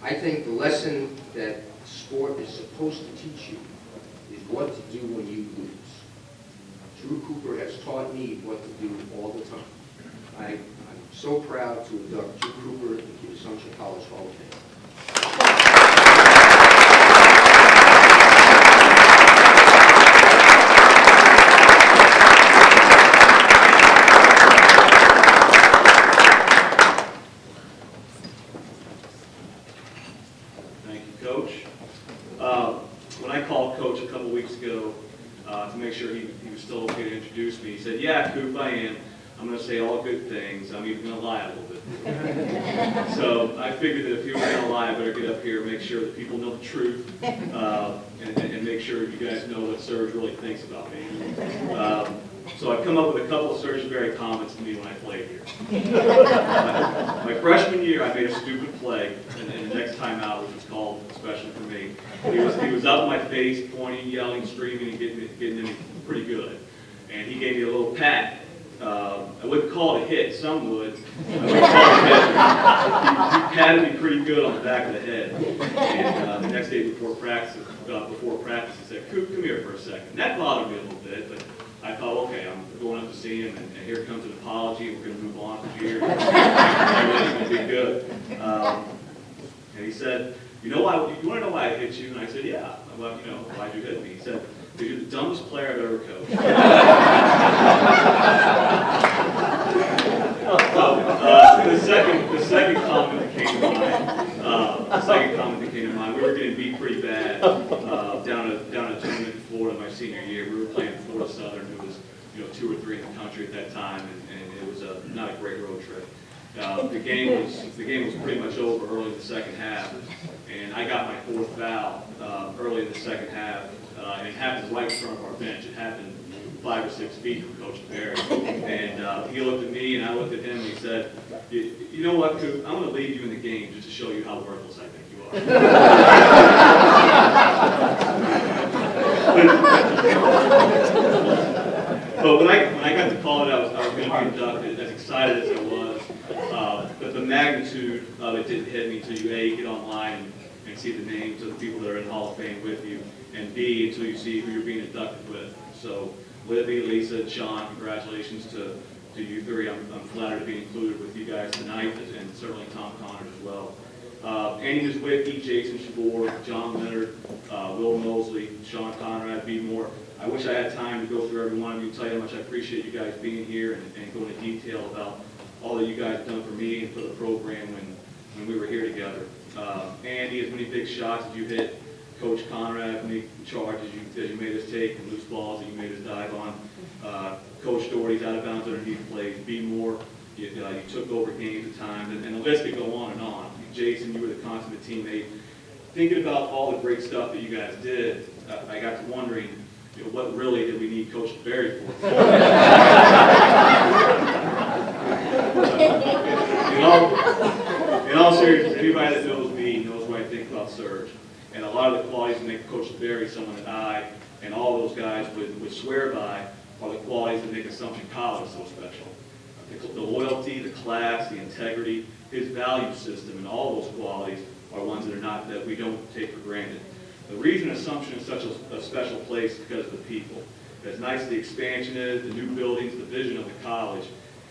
I think the lesson that sport is supposed to teach you is what to do when you lose. Drew Cooper has taught me what to do all the time. I'm so proud to induct Drew Cooper into the Assumption College Hall of Fame. Thank you, Coach. When I called Coach a couple weeks ago to make sure he was still okay to introduce me, he said, "Yeah, Coop, I am. I'm going to say all good things. I'm even going to lie a little bit." So I figured that if he was going to lie, I better get up here and make sure that people know the truth and make sure you guys know what Serge really thinks about me. So I've come up with a couple of Surgeberry comments to me when I played here. My freshman year, I made a stupid play, and the next time out, which was called especially for me, he was up in my face, pointing, yelling, screaming, and getting me pretty good. And he gave me a little pat. I wouldn't call it a hit. Some would. I wouldn't call it a hit. He patted me pretty good on the back of the head. And the next day before practice, he said, "Coop, come here for a second." And that bothered me a little bit, but I thought, okay, I'm going up to see him, and here comes an apology. We're going to move on from here. Everything's going to be good. And he said, "You want to know why I hit you?" And I said, "Yeah." "Well, why'd you hit me?" He said, "Because you're the dumbest player I've ever coached." The second comment that came to mind, we were getting beat pretty bad down at a tournament in Florida my senior year. We were playing Florida Southern, who was 2 or 3 in the country at that time, and it was not a great road trip. The game was pretty much over early in the second half, and I got my 4th foul early in the second half, and it happened right in front of our bench. It happened 5 or 6 feet from Coach Barry, and he looked at me, and I looked at him, and he said, "You know what, Coop? I'm going to leave you in the game just to show you how worthless I think you are." But when I got to call it, I was going to be inducted, as excited as I was. But the magnitude of it didn't hit me until you, A, get online and see the names of the people that are in the Hall of Fame with you, and B, until you see who you're being inducted with. So Libby, Lisa, and Sean, congratulations to you three. I'm flattered to be included with you guys tonight, and certainly Tom Connors as well. Andy Nizwicki, Jason Shabor, John Leonard, Will Mosley, Sean Conrad, B. Moore. I wish I had time to go through every one of you and tell you how much I appreciate you guys being here and go into detail about all that you guys have done for me and for the program when we were here together. Andy, as many big shots as you hit, Coach Conrad, as many charges as you made us take and loose balls that you made us dive on. Coach Doherty's out of bounds underneath plays. B. Moore, you took over games at times, and the list could go on and on. Jason, you were the consummate teammate. Thinking about all the great stuff that you guys did, I got to wondering, what really did we need Coach Berry for? In all seriousness, anybody that knows me knows what I think about Serge. And a lot of the qualities that make Coach Berry someone that I and all those guys would swear by are the qualities that make Assumption College so special. The loyalty, the class, the integrity, his value system, and all those qualities are ones that we don't take for granted. The reason Assumption is such a special place is because of the people. As nice as the expansion is, the new buildings, the vision of the college,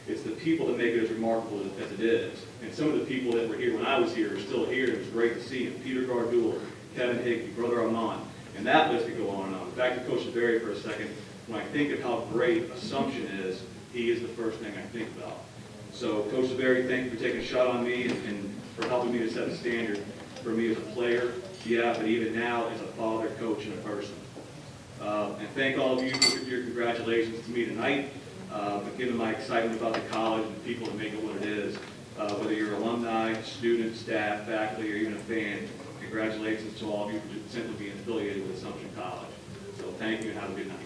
it's the people that make it as remarkable as it is. And some of the people that were here when I was here are still here. It was great to see them. Peter Gardula, Kevin Higbee, Brother Armand, and that list could go on and on. Back to Coach Berry for a second. When I think of how great Assumption is, he is the first thing I think about. So, Coach Berry, thank you for taking a shot on me and for helping me to set a standard for me as a player, yeah, but even now as a father, coach, and a person. And thank all of you for your congratulations to me tonight, but given my excitement about the college and the people that make it what it is, whether you're alumni, students, staff, faculty, or even a fan, congratulations to all of you for just simply being affiliated with Assumption College. So thank you and have a good night.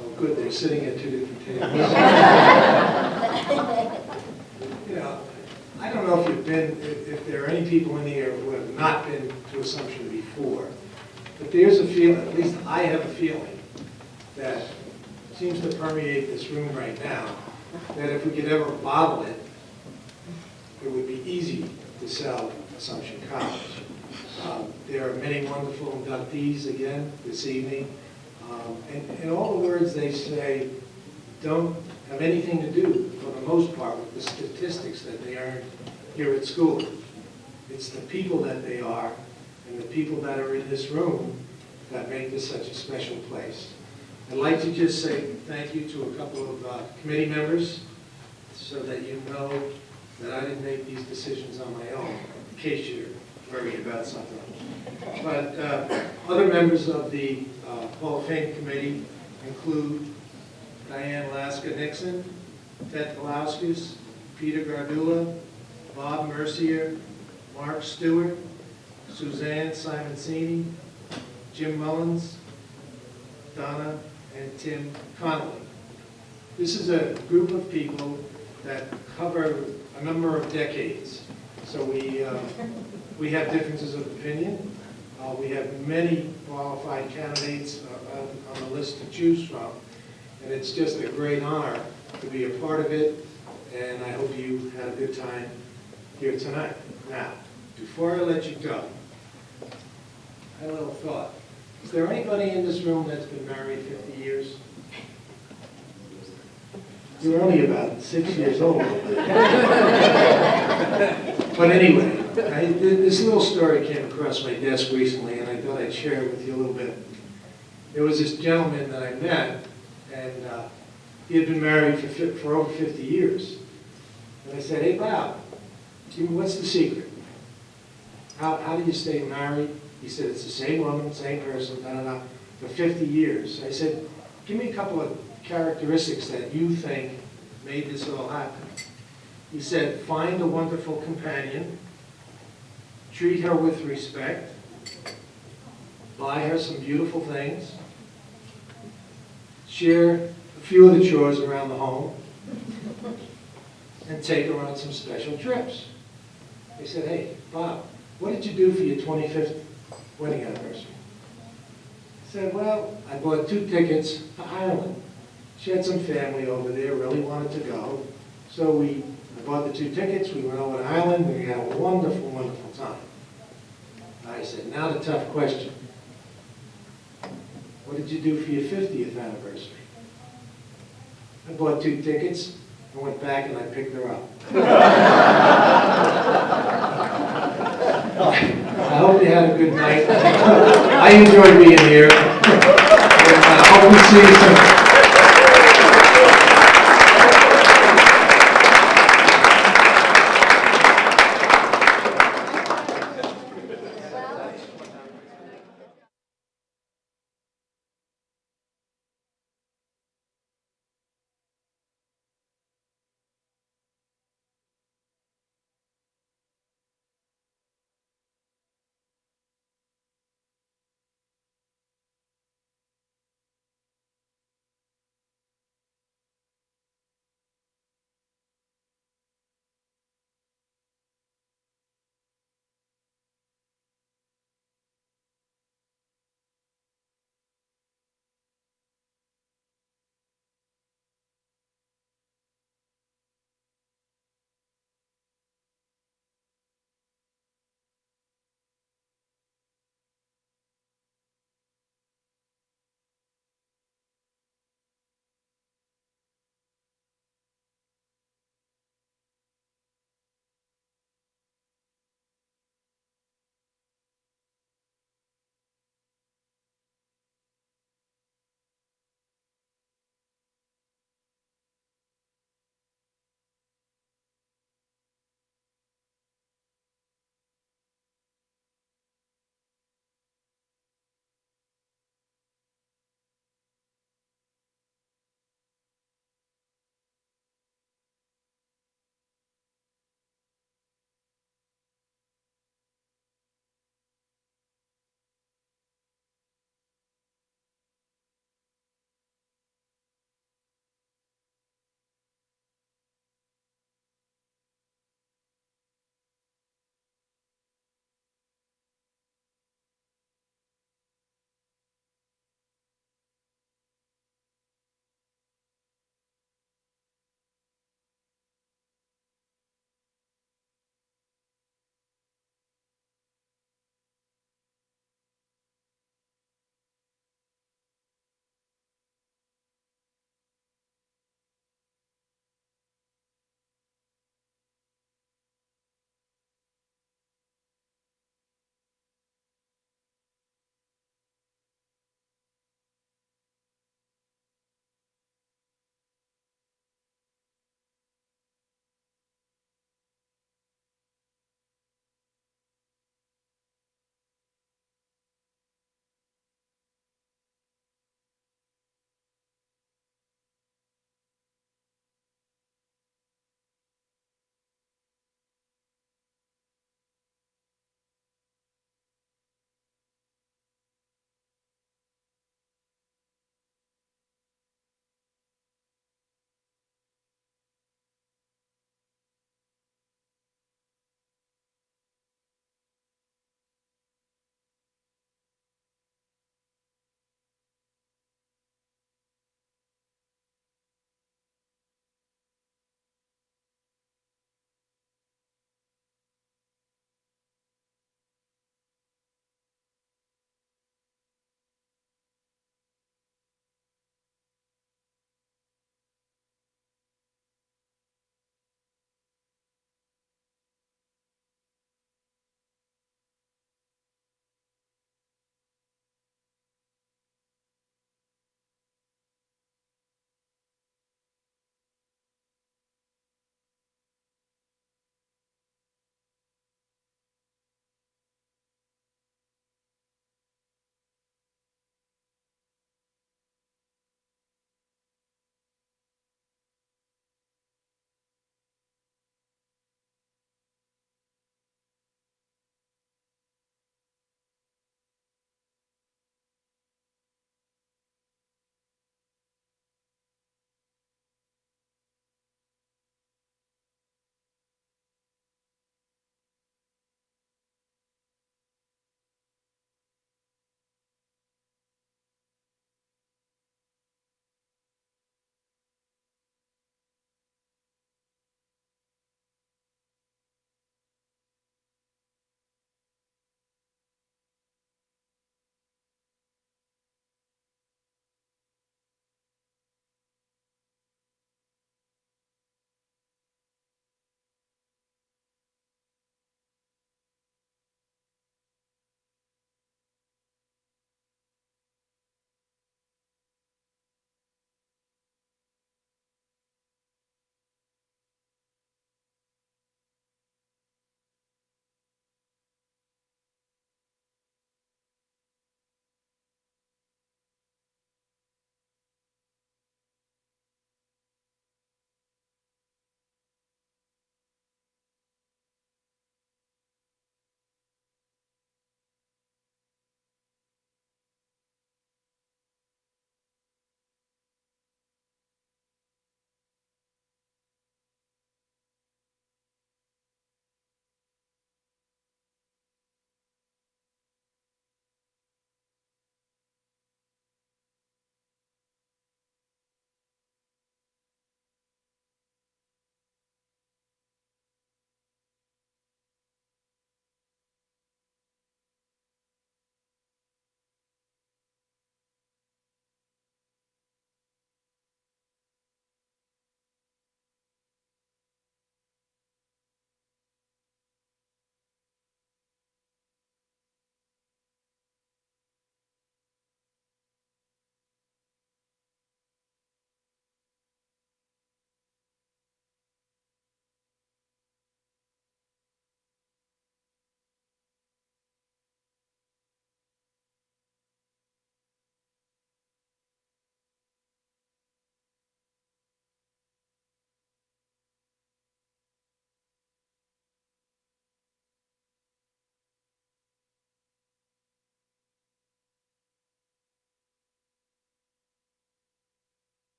Oh, good, they're sitting at two different tables. I don't know if you've been, if there are any people in here who have not been to Assumption before, but there's a feeling, at least I have a feeling, that seems to permeate this room right now, that if we could ever bottle it, it would be easy to sell Assumption College. There are many wonderful inductees again this evening, and all the words they say don't have anything to do, for the most part, with the statistics that they earn here at school. It's the people that they are and the people that are in this room that make this such a special place. I'd like to just say thank you to a couple of committee members so that you know that I didn't make these decisions on my own, in case you're worried about something. But other members of the Hall of Fame committee include Diane Laska-Nixon, Ted Kalauskas, Peter Gardula, Bob Mercier, Mark Stewart, Suzanne Simoncini, Jim Mullins, Donna and Tim Connolly. This is a group of people that cover a number of decades. So we have differences of opinion. We have many qualified candidates on the list to choose from. And it's just a great honor to be a part of it. And I hope you had a good time here tonight. Now, before I let you go, I had a little thought. Is there anybody in this room that's been married 50 years? You're only about 6 years old. But anyway, this little story came across my desk recently, and I thought I'd share it with you a little bit. There was this gentleman that I met, and he had been married for over 50 years. And I said, hey, Bob, what's the secret? How do you stay married? He said, it's the same woman, same person, for 50 years. I said, give me a couple of characteristics that you think made this all happen. He said, find a wonderful companion, treat her with respect, buy her some beautiful things, share a few of the chores around the home, and take her on some special trips. They said, hey, Bob, what did you do for your 25th wedding anniversary? I said, well, I bought 2 tickets to Ireland. She had some family over there, really wanted to go. So I bought the 2 tickets, we went over to Ireland, and we had a wonderful, wonderful time. I said, now the tough question. What did you do for your 50th anniversary? I bought 2 tickets, I went back and I picked her up. I hope you had a good night. I enjoyed being here. And I hope we see you soon.